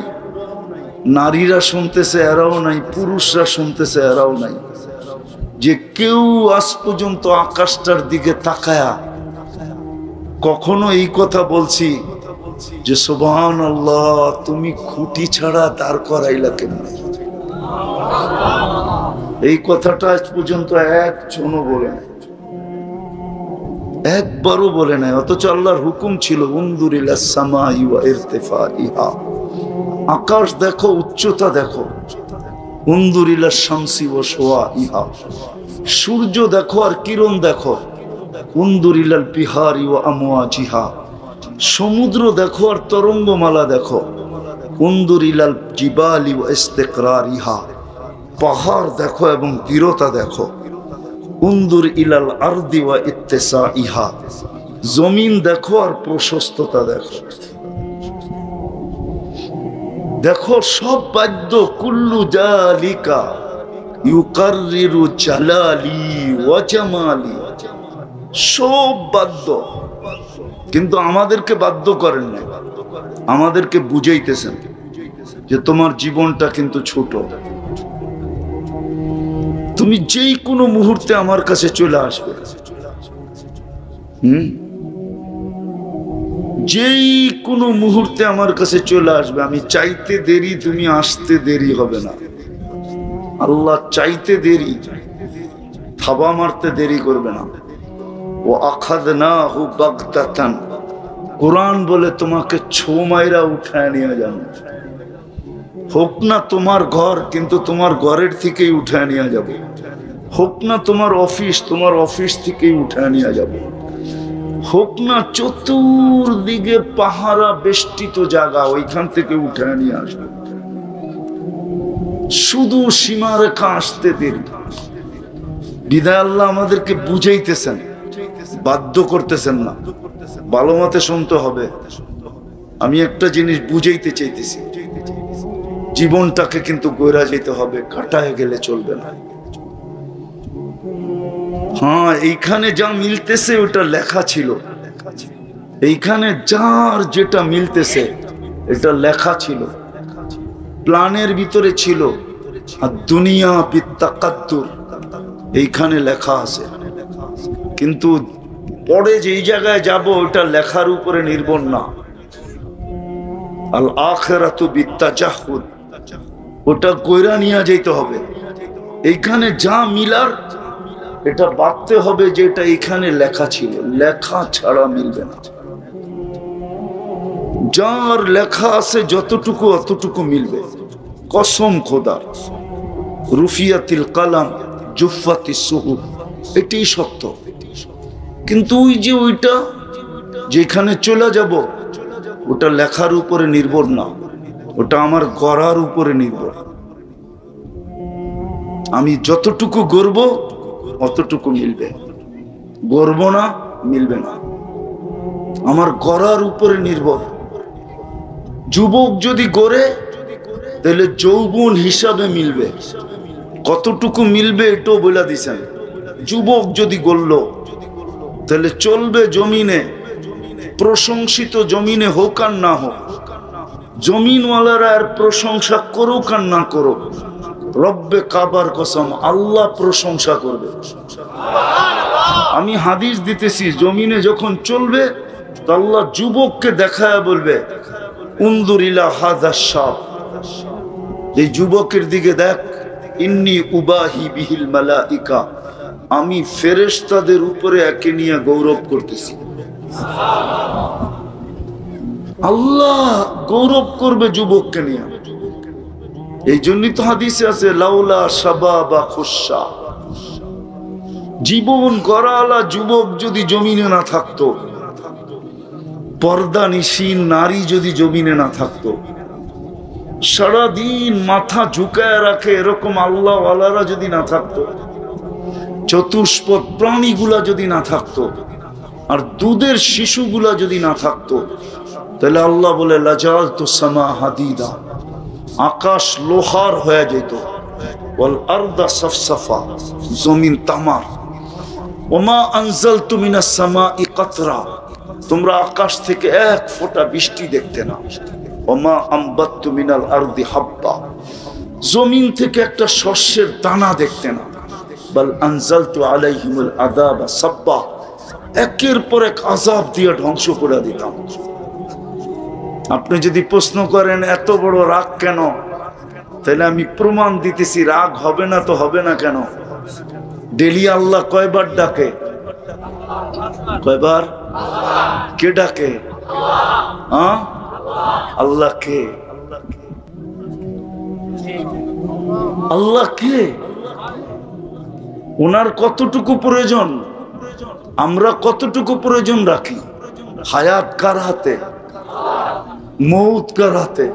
নারীরা শুনতেছে এরাও নাই, পুরুষরা শুনতেছে এরাও নাই, যে কেউ আজ পর্যন্ত আকাশটার দিকে তাকায়া কখনো এই কথা বলছি যে সুবহানাল্লাহ, তুমি খুঁটি ছাড়া দাঁড় করাইলা কেমনে? এই কথাটা আজ পর্যন্ত একজনও বলে নাই, একবারও বলে নাই। অথচ আল্লাহর হুকুম ছিল উনদুর ইলাস সামাই ওয়া ইরতিফাইহা, আকাশ দেখো, উচ্চতা দেখো। উনদুর ইলাস শামসি ওয়া শুআইহা, সূর্য দেখো আর কিরণ দেখো। উনদুর ইলাল বিহারি ওয়া আমওয়াজিহা, সমুদ্র দেখো আর তরঙ্গমালা দেখো। উনদুর ইলাল জিবালি ওয়া ইস্তিকরারিহা, পাহাড় দেখো এবং দৃঢ়তা দেখো। উনদুর ইলাল আরদি ওয়া ইত্তিসাইহা, জমিন দেখো আর প্রশস্ততা দেখো। দেখো সব বাদ্য, কুল্লু জালিকা ইউকাররিরু জালালি ওয়া জামালি, সব বাদ্য। কিন্তু আমাদেরকে বাধ্য করেন না, আমাদেরকে বুঝাইতেছেন যে তোমার জীবনটা কিন্তু ছোট, তুমি যেই কোনো মুহূর্তে আমার কাছে চলে আসবে। যেই কোনো মুহূর্তে আমার কাছে চলে আসবে, আমি চাইতে দেরি, তুমি আসতে দেরি হবে না। আল্লাহ চাইতে দেরি, থাবা মারতে দেরি করবে না। ও আখাযনাহু বাগতাতান, কোরআন বলে তোমাকে ছো মাইরা উঠায় নিয়ে যাবে। হোক না তোমার ঘর, কিন্তু তোমার ঘরের থেকেই উঠায় নিয়ে যাবে। হোক না তোমার অফিস, তোমার অফিস থেকেই উঠায় নিয়ে যাবে। হোক না চতুর্দিকে পাহারা বেষ্টিত জায়গা, ওইখান থেকে উঠায় নিয়ে আসবে। শুধু সীমারেখা আসতে দেরি। বিদায় আল্লাহ আমাদেরকে বুঝাইতেছেন, বাধ্য করতেছেন না। ভালো মতে শুনতে হবে। আমি একটা জিনিস বুঝাইতে চাইতেছি, জীবনটাকে কিন্তু গড়া যেতে হবে, কাটায় গেলে চলবে না। হ্যাঁ, এইখানে যা মিলতেছে ওটা লেখা ছিল, এইখানে যার যেটা মিলতেছে এটা লেখা ছিল, প্ল্যানের ভিতরে ছিল। আর দুনিয়া বিত্তাকাদ্দুর এইখানে লেখা আছে, কিন্তু পরে যেই জায়গায় যাব ওটা লেখার উপরে নির্ভর না। আল আখিরাতু বিত্তাজাহুদ, ওটা কইরা নিয়ে যেতে হবে। এইখানে যা মিলার এটা ভাবতে হবে যে এটা এখানে লেখা ছিল, লেখা ছাড়া মিলবে না। যার লেখা আছে যতটুকু অতটুকু মিলবে, কসম খোদার। রুফিয়াতিল কালাম জুফাতিস সুহুফ, এটাই সত্য। কিন্তু ওই যে ওইটা যেখানে চলে যাব ওটা লেখার উপরে নির্ভর না, ওটা আমার গড়ার উপরে নির্ভর। আমি যতটুকু গড়ব অতটুকু মিলবে, গড়ব না মিলবে না। আমার গড়ার উপরে নির্ভর। যুবক যদি গড়ে তাহলে যৌবন হিসাবে মিলবে, কতটুকু মিলবে এটাও বলে দিছেন। যুবক যদি গড়ল তাহলে চলবে জমিনে, প্রশংসিত জমিনে হোক আর না হোক, জমিনওয়ালারা আর প্রশংসা করুক আর না করুক, রব্বে কাবার কসম আল্লাহ প্রশংসা করবে। আমি হাদিস দিতেছি, জমিনে যখন চলবে তো আল্লাহ যুবককে দেখায় বলবে, উনদুর ইলা হাযা শাব, এই যুবকের দিকে দেখ, ইন্নী উবাহি বিহিল মালাইকা, আমি ফেরেশতাদের উপরে একে নিয়ে গৌরব করতেছি। আল্লাহ গৌরব করবে যুবককে নিয়ে। এই জন্যই তো হাদিসে আছে, লাউলা শাবাবা খুশা, জীবন গড়ালা যুবক যদি জমিনে না থাকতো, পর্দা নিশীন নারী যদি জমিনে না থাকতো, সারাদিন মাথা ঝুঁকায় রাখে এরকম আল্লাহ ওয়ালারা যদি না থাকতো, চতুষ্পদ প্রাণীগুলা যদি না থাকতো, আর দুধের শিশুগুলা যদি না থাকতো, তাহলে আল্লাহ বলে লাজালতু সামা হাদিদা, আকাশ লোহার হয়ে যেত, ওয়াল আরদা সাফসাফা, জমিন তামার, ওমা আনজালতু মিনাস সামাই কাতরা, তোমরা আকাশ থেকে এক ফোঁটা বৃষ্টি দেখতে না, ওমা আম্বাততু মিনাল আরদি হাব্বা, জমিন থেকে একটা শস্যের দানা দেখতে না, বাল আনজালতু আলাইহিমুল আযাবা সাব্বা, একের পর এক আযাব দিয়ে ধ্বংস করে দিতাম। আপনি যদি প্রশ্ন করেন এত বড় রাগ কেন, তাহলে আমি প্রমাণ দিতেছি, রাগ হবে না তো হবে না কেন? ডেলি আল্লাহ কয়বার ডাকে? কয়বার? কে ডাকে? আল্লাহ কে? আল্লাহ কে? ওনার কতটুকু প্রয়োজন, আমরা কতটুকু প্রয়োজন রাখি? হায়াত কার হাতে? মৌত কার হাতে?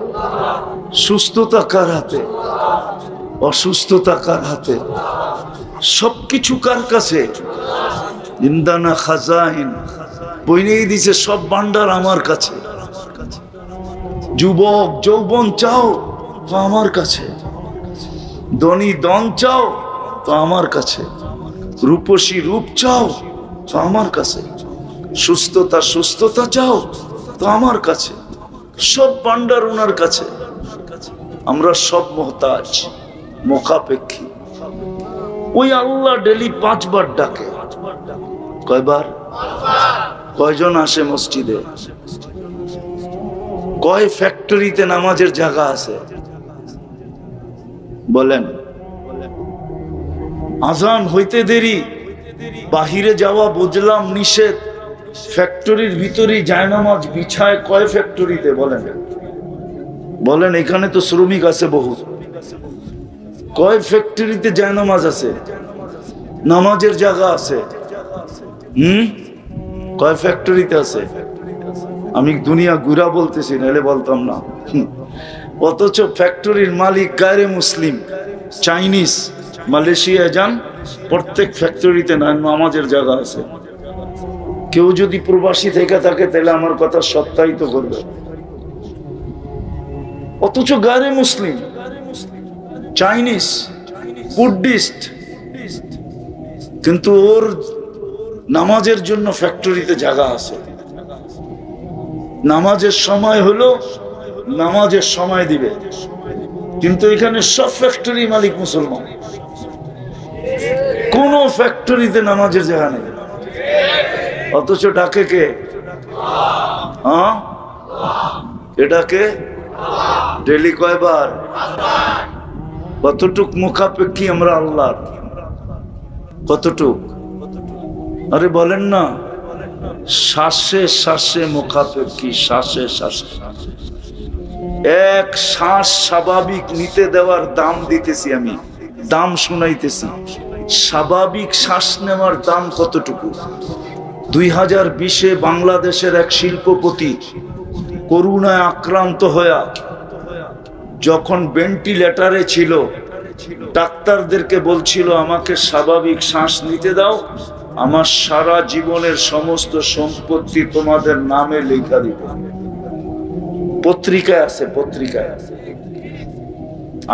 সুস্থতা কার হাতে? অসুস্থতা কার হাতে? সবকিছু কার কাছে? ইন্দানা খাজাইন, বইনেই দিছে সব ভান্ডার আমার কাছে। যুবক যৌবন চাও তো আমার কাছে, ধনী ধন চাও তো আমার কাছে, রূপসী রূপ চাও তো আমার কাছে, সুস্থতা সুস্থতা চাও তো আমার কাছে, সব ভান্ডার ওনার কাছে। আমরা সব মুহতাজ, মুখাপেক্ষী। ওই আল্লাহ ডেলি 5 বার ডাকে। কয়বার? কয়জন আসে মসজিদে? কয় ফ্যাক্টরিতে নামাজের জায়গা আছে বলেন? আজান হইতে দেরি, বাহিরে যাওয়া বুঝলাম নিষেধ, ফ্যাক্টরির ভিতরে জায়নামাজ বিছায় কয় ফ্যাক্টরিতে বলেন? বলেন, এখানে তো শ্রমিক আছে বহু, কয় ফ্যাক্টরিতে জায়নামাজ আছে, নামাজের জায়গা আছে? কয় ফ্যাক্টরিতে আছে? আমি দুনিয়া ঘুরা বলতেছি, নাহলে বলতাম না। অথচ ফ্যাক্টরির মালিক গায়রে মুসলিম, চাইনিজ, মালয়েশিয়া যান, প্রত্যেক ফ্যাক্টরিতে নামাজের জায়গা আছে। কেউ যদি প্রবাসী থেকে থাকে তাহলে আমার কথা সত্যায়িত করবে। অথচ গায়রে মুসলিম, চাইনিজ, বুদ্ধিস্ট, কিন্তু ওর নামাজের জন্য ফ্যাক্টরিতে জায়গা আছে। নামাজের সময় হলো নামাজের সময় দিবে, কিন্তু এখানে সব ফ্যাক্টরি মালিক মুসলমান, কোন ফ্যাক্টরিতে নামাজের জায়গা নেই। অথচ ডাকে কে? এটাকে ডেলি কয়বার? কতটুক মুখাপেক্ষী আমরা আল্লাহর? কতটুক? আরে বলেন না, শ্বাসে শ্বাসে মুখাপেক্ষী, শ্বাসে শ্বাসে। এক শ্বাস স্বাভাবিক নিতে দেওয়ার দাম দিতেছি আমি, দাম শুনাইতেছি। স্বাভাবিক শ্বাস নেওয়ার দাম কতটুকু? 2020-এ বাংলাদেশের এক শিল্পপতি করোনায় আক্রান্ত হয়ে যখন ভেন্টিলেটরে ছিল, ডাক্তারদেরকে বলছিল আমাকে স্বাভাবিক শ্বাস নিতে দাও, আমার সারা জীবনের সমস্ত সম্পত্তি তোমাদের নামে লেখা দিব। পত্রিকায় আছে, পত্রিকায় আছে।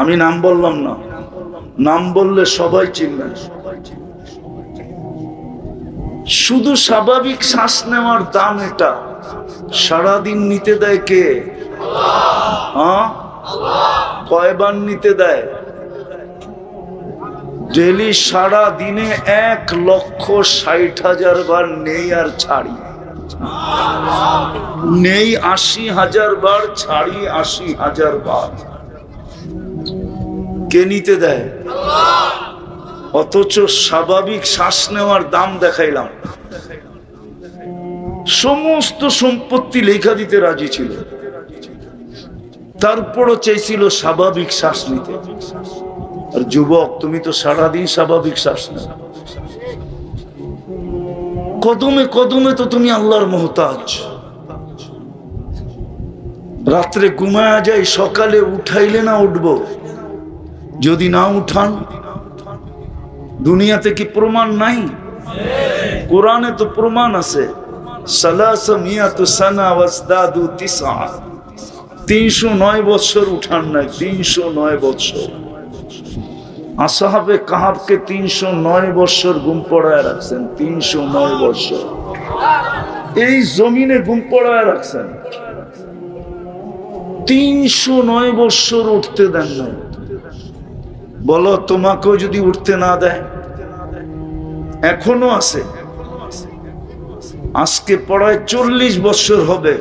আমি নাম বললাম না, নাম বললে সবাই চিনবেন। শুধু স্বাভাবিক শ্বাস নেওয়ার দাম এটা। সারাদিন নিতে দেয় কে? হ্যাঁ, কয়বার নিতে দেয়? ডেলি সারা দিনে 1,60,000 বার নেই আর ছাড়ি, নেই 80,000 বার, ছাড়ি 80,000 বার। কে নিতে দেয়? অথচ স্বাভাবিক শ্বাস নেওয়ার দাম দেখাইলাম। সমস্ত সম্পত্তি লেখা দিতে রাজি ছিল, তারপরও চাইছিল স্বাভাবিক শ্বাস নিতে। আর যুবক, তুমি তো সারাদিন স্বাভাবিক শ্বাস নাও। কদমে কদমে তো তুমি আল্লাহর মোহতাজ। রাত্রে ঘুমায়া যাই, সকালে উঠাইলে না উঠবো? যদি না উঠান, দুনিয়াতে কি প্রমাণ নাই? কোরআনে তো প্রমাণ আছে। 309 বছর উঠান নাই, 309 বছর। আসহাবে কাহাবকে 309 বছর ঘুম পড়ায় রাখছেন, 309 বছর এই জমিনে ঘুম পড়ায় রাখছেন। 309 বছর উঠতে দেন না। বলো, তোমাকেও যদি উঠতে না দেয়? এখনো আছে। আজকে পড়ায় 40 বছর হবে।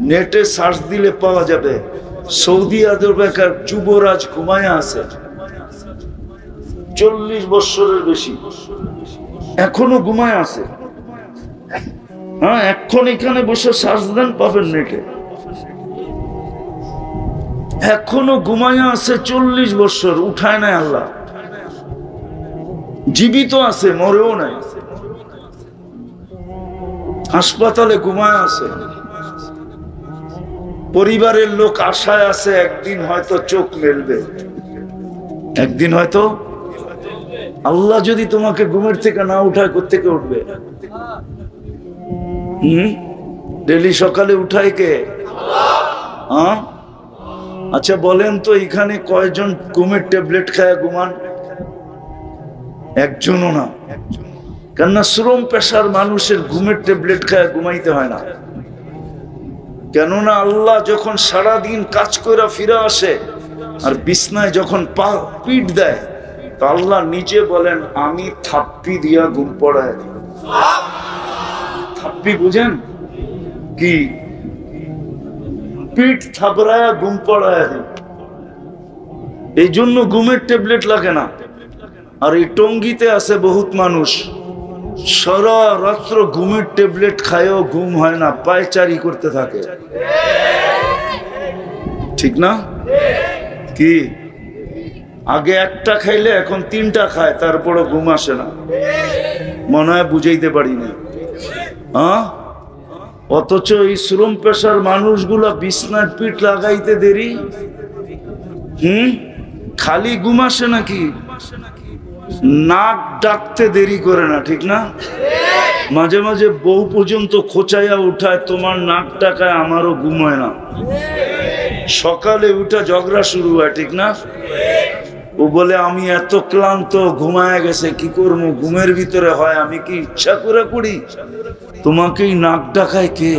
নেটে সার্চ দিলে পাওয়া যাবে। সৌদি আরবের যুবরাজ ঘুমায়া আছে 40 বছরের বেশি, এখনো ঘুমায় আছে। হ্যাঁ, এখন এখানে বসে সার্চ দেন, পাবেন নেটে। এখনো ঘুমায় আছে 40 বছর, উঠায় নাই আল্লাহ। জীবিত আছে, মরেও নাই। হাসপাতালে ঘুমায় আছে। পরিবারের লোক আশায় আছে একদিন হয়তো চোখ মেলবে, একদিন হয়তো। আল্লাহ যদি তোমাকে ঘুমের থেকে না উঠায়, কোত্থেকে উঠবে? ডেলি সকালে উঠায় কে? হ্যাঁ, আচ্ছা বলেন তো, এখানে কয়জন ঘুমের ট্যাবলেট খায় ঘুমান? একজনও না। কেননা শ্রম পেশার মানুষের ঘুমের ট্যাবলেট খায় ঘুমাইতে হয় না। কেননা আল্লাহ যখন সারাদিন কাজ করে ফিরে আসে আর বিছনায় যখন পিঠ দেয়, তো আল্লাহ নিজে বলেন, আমি থাপ্পি দিয়া ঘুম পড়ায় দিই। থাপ্পি বুঝেন কি? পিঠ থাবড়ায়া ঘুম পড়ায় দিই। এই জন্য ঘুমের ট্যাবলেট লাগে না। আর এই টঙ্গিতে আছে বহুত মানুষ, সারা রাত্র ঘুমের ট্যাবলেট খায়ও ঘুম হয় না, পায়চারি করতে থাকে। ঠিক না? কি আগে একটা খাইলে এখন 3টা খায়, তারপরও ঘুম আসে না। মনে হয় বুঝাইতে পারি না। হ্যাঁ, অথচ এই শ্রম পেশার মানুষগুলা বিছনার পিঠ লাগাইতে দেরি। খালি ঘুম আসে নাকি? নাক ডাকতে দেরি করে না, ঠিক না? মাঝে মাঝে বউ পর্যন্ত খোঁচাইয়া উঠায়, তোমার নাক ডাকায় আমারও ঘুম হয় না। সকালে উঠা ঝগড়া শুরু হয়, ঠিক না? ও বলে, আমি এত ক্লান্ত, ঘুমায় গেছে, কি করবো? ঘুমের ভিতরে হয়, আমি কি ইচ্ছা করে করি? তোমাকেই নাক ডাকায় কে?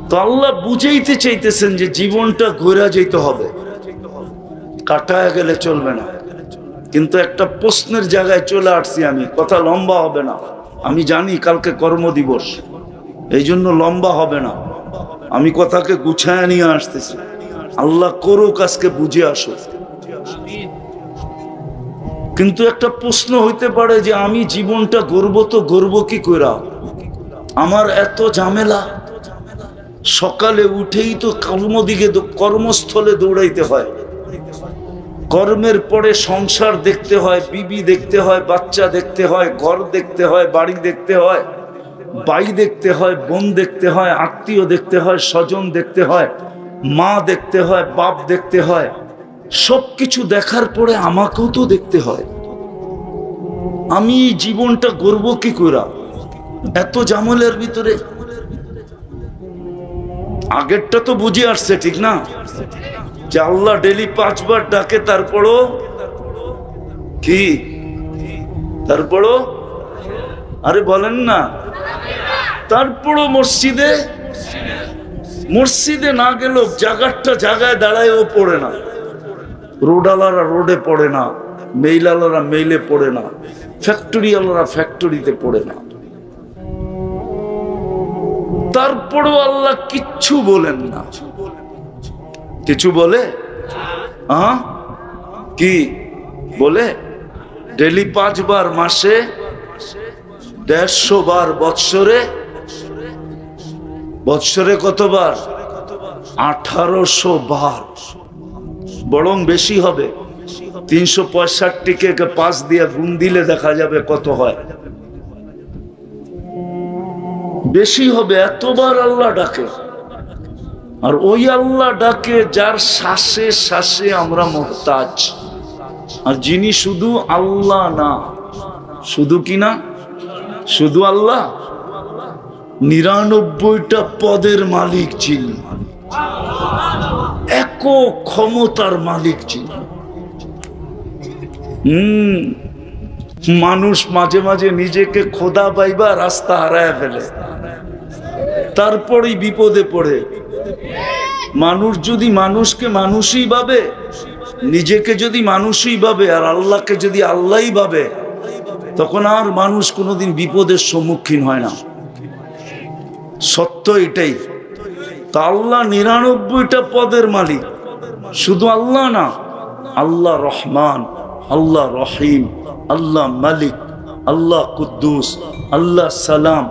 তো আল্লাহ বুঝাইতে চাইতেছেন যে জীবনটা ঘুরে যেতে হবে, কাটায় গেলে চলবে না। কিন্তু একটা প্রশ্নের জায়গায় চলে আসছি আমি, কথা লম্বা হবে না। আমি জানি কালকে কর্মদিবস, এই জন্য লম্বা হবে না। আমি কথাকে গুছায় নিয়ে আসতেছি। আল্লাহ করুক আজকে বুঝে আসো। কিন্তু একটা প্রশ্ন হইতে পারে যে আমি জীবনটা গড়ব, তো গড়ব কি কইরা? আমার এত ঝামেলা। সকালে উঠেই তো কর্মস্থলে দৌড়াইতে হয়। কর্মের পরে সংসার দেখতে হয়, বিবি দেখতে হয়, বাচ্চা দেখতে হয়, ঘর দেখতে হয়, বাড়ি দেখতে হয়, ভাই দেখতে হয়, বোন দেখতে হয়, আত্মীয় দেখতে হয়, স্বজন দেখতে হয়, মা দেখতে হয়, বাপ দেখতে হয়। সবকিছু দেখার পরে আমাকেও তো দেখতে হয়। আমি এই জীবনটা গড়ব কি করে এত জামেলার ভিতরে? আগেরটা তো বুঝে আসছে, ঠিক না? যে আল্লাহ ডেলি 5 বার ডাকে, তারপরও কি, তারপরও আরে বলেন না, তারপরও মসজিদে না গেল, জায়গাটা জায়গায় দাঁড়ায়ও পড়ে না, রোডালারা রোডে পড়ে না, মেইলালারা মেইলে পড়ে না, ফ্যাক্টরি আলারা ফ্যাক্টরিতে পড়ে না, তারপরও আল্লাহ কিচ্ছু বলেন না। কিছু বলে? কি বলে? ডেলি 5 বার, মাসে 150 বার, বৎসরে কতবার? 1800 বার, বরং বেশি হবে। 365কে 5 দিয়ে গুণ দিলে দেখা যাবে কত হয়, বেশি হবে। এতবার আল্লাহ ডাকে। আর ওই আল্লাহ ডাকে যার শ্বাসে শ্বাসে আমরা মুহতাজ। আর যিনি শুধু আল্লাহ না, শুধু কি না, শুধু আল্লাহ, 99টা পদের মালিক যিনি, একক ক্ষমতার মালিক যিনি। মানুষ মাঝে মাঝে নিজেকে খোদা পাইবা রাস্তা হারায় ফেলে, তারপরেই বিপদে পড়ে। মানুষ যদি মানুষকে মানুষই ভাবে, নিজেকে যদি মানুষই ভাবে, আর আল্লাহকে যদি আল্লাহই ভাবে, তখন আর মানুষ কোনোদিন বিপদের সম্মুখীন হয় না। সত্য এটাই। তা আল্লাহ 99টা পদের মালিক। শুধু আল্লাহ না, আল্লাহ রহমান, আল্লাহ রহিম, আল্লাহ মালিক, আল্লাহ কুদ্দুস, আল্লাহ সালাম,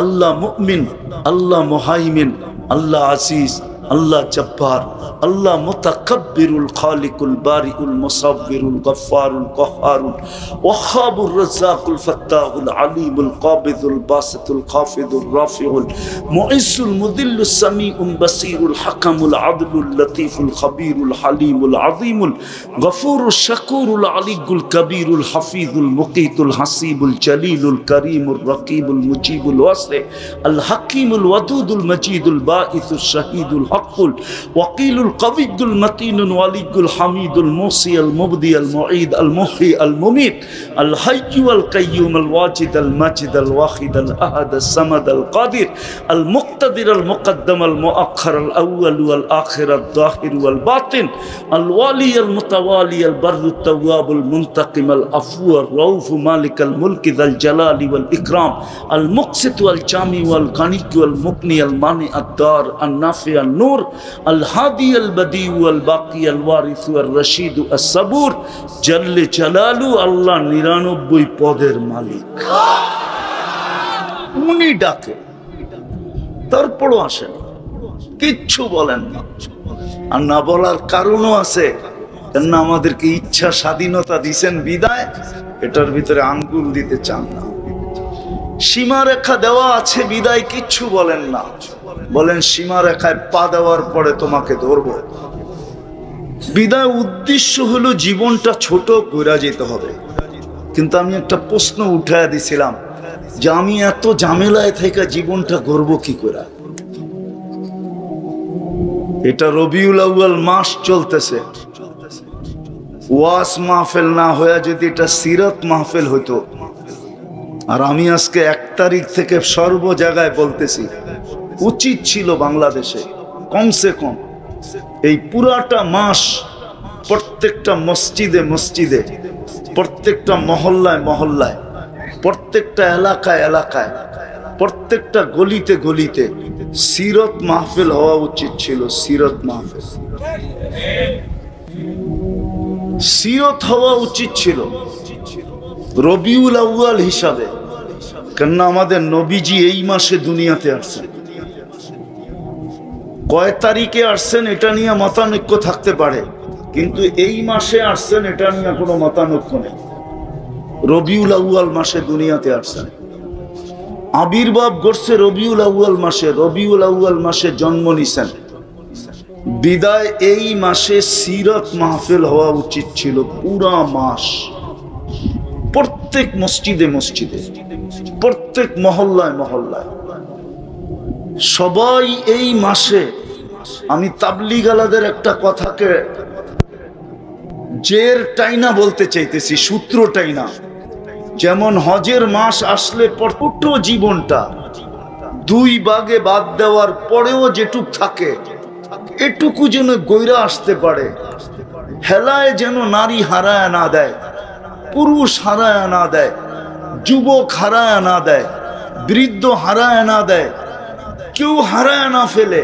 আল্লাহ মুমিন, আল্লাহ মুহাইমিন, আল্লাহ আসিস, আল্লাহ জব্বার, আল্লাহ মুতাকাব্বিরুল খালিকুল বারিউল মুসাব্বিরুল গফফারুল কহ্হারুল ওয়াহাবুর রাজ্জাকুল ফাত্তাহুল আলিমুল কাবিদুল বাসিতুল খাফিদুর রাফিউল মুইসুল মুদিল্লুস সামিউল বাসিরুল হাকামুল আদলুল লতীফুল খবীরুল হালিমুল আযীমুল গফুরুশ শাকুরুল আলিয়ুল কবীরুল হাফিজুল মুকীতুল হাসিবুল জলিলুল করিমুর রকিবুল মুজিবুল ওয়াসি আল হাকিমুল ওয়াদুদুল মজিদুল বাঈসুশ শাহীদুল হকুল ওয়াকিলুল কবিয়ুল মতিনুল ওয়ালিয়ুল হামিদুল মুসি আল মুবদি আল মুঈদ আল মুহয়ি আল মুমীত আল হাইয়্যু আল কাইয়্যুম আল ওয়াজিদ আল মাজিদ আল ওয়াহিদ আল আহাদ আল সামাদ আল কাদির আল মুক্তাদির আল মুকদ্দম আল মুআখ্খার আল আউয়াল ওয়াল আখির আল যাহির ওয়াল বাতিন আল ওয়ালি আল মুতাওয়ালি আল বাররু তাওয়াব আল মুনতাকিম আল আফু আর রাউফ মালিক আল মুলক যাল জালালি ওয়াল ইকরাম আল মুকসিত ওয়াল জামি ওয়াল গানি ওয়াল মুগনি আল মানি আদ দার আল নাফি আল নূর আল হাদি আল বদি ওয়াল বাকি আল ওয়ারিস ওয়াল রশিদ আস সাবুর জাল্লে জালালু। আল্লাহ 99 পদের মালিক। উনি ডাকে, তারপরও আসেন, কিচ্ছু বলেন না। আর না বলার কারণও আছে, কেননা আমাদেরকে ইচ্ছা স্বাধীনতা দিছেন বিদায়, এটার ভিতরে আঙ্গুল দিতে চান না। সীমারেখা দেওয়া আছে বিদায় কিচ্ছু বলেন না, বলেন সীমারেখায় পা দেওয়ার পরে তোমাকে ধরবো। বিদায় উদ্দেশ্য হলো জীবনটা ছোট করে যেতে হবে। কিন্তু আমি একটা প্রশ্ন উঠায় দিছিলাম যে আমি এত ঝামেলায় থেকে জীবনটা গড়ব কি করে? এটা রবিউল আউয়াল মাস চলতেছে, ওয়াজ মাহফিল না হয়ে যদি এটা সিরাত মাহফিল হইতো, আর আমি আজকে 1 তারিখ থেকে সর্ব জায়গায় বলতেছি, উচিত ছিল বাংলাদেশে কমসে কম এই পুরাটা মাস প্রত্যেকটা মসজিদে মসজিদে, প্রত্যেকটা মহল্লায় মহল্লায়, প্রত্যেকটা এলাকায় এলাকায়, প্রত্যেকটা গলিতে গলিতে সিরত মাহফিল হওয়া উচিত ছিল। সিরত মাহফিল, সিরত হওয়া উচিত ছিল রবিউল আউয়াল হিসাবে। কেননা আমাদের নবীজি এই মাসে দুনিয়াতে আসছেন। কয় তারিখে আসছেন এটা নিয়ে মতানৈক্য থাকতে পারে, কিন্তু এই মাসে আসছেন এটা নিয়ে কোনো মতানৈক্য নেই। রবিউল আউয়াল মাসে দুনিয়াতে আসছেন, আবির্ভাব ঘটছে রবিউল আউয়াল মাসে, রবিউল আউয়াল মাসে জন্ম নিছেন। বিদায় এই মাসে সিরত মাহফিল হওয়া উচিত ছিল পুরা মাস। প্রত্যেক মসজিদে মসজিদে, প্রত্যেক মহল্লায় মহল্লায় সবাই এই মাসে, আমি তাবলীগালাদের একটা কথাকে জের টাইনা বলতে চাইতেছি, সূত্র টাইনা। যেমন হজের মাস আসলে পুরো জীবনটা দুই ভাগে বাদ দেওয়ার পরেও যেটুক থাকে এটুকু যেন গইরা আসতে পারে, হেলায় যেন নারী হারায় না দেয়, পুরুষ হারায় না দেয়, যুবক হারায় না দেয়, বৃদ্ধ হারায় না দেয়, কেউ হারায় না ফেলে।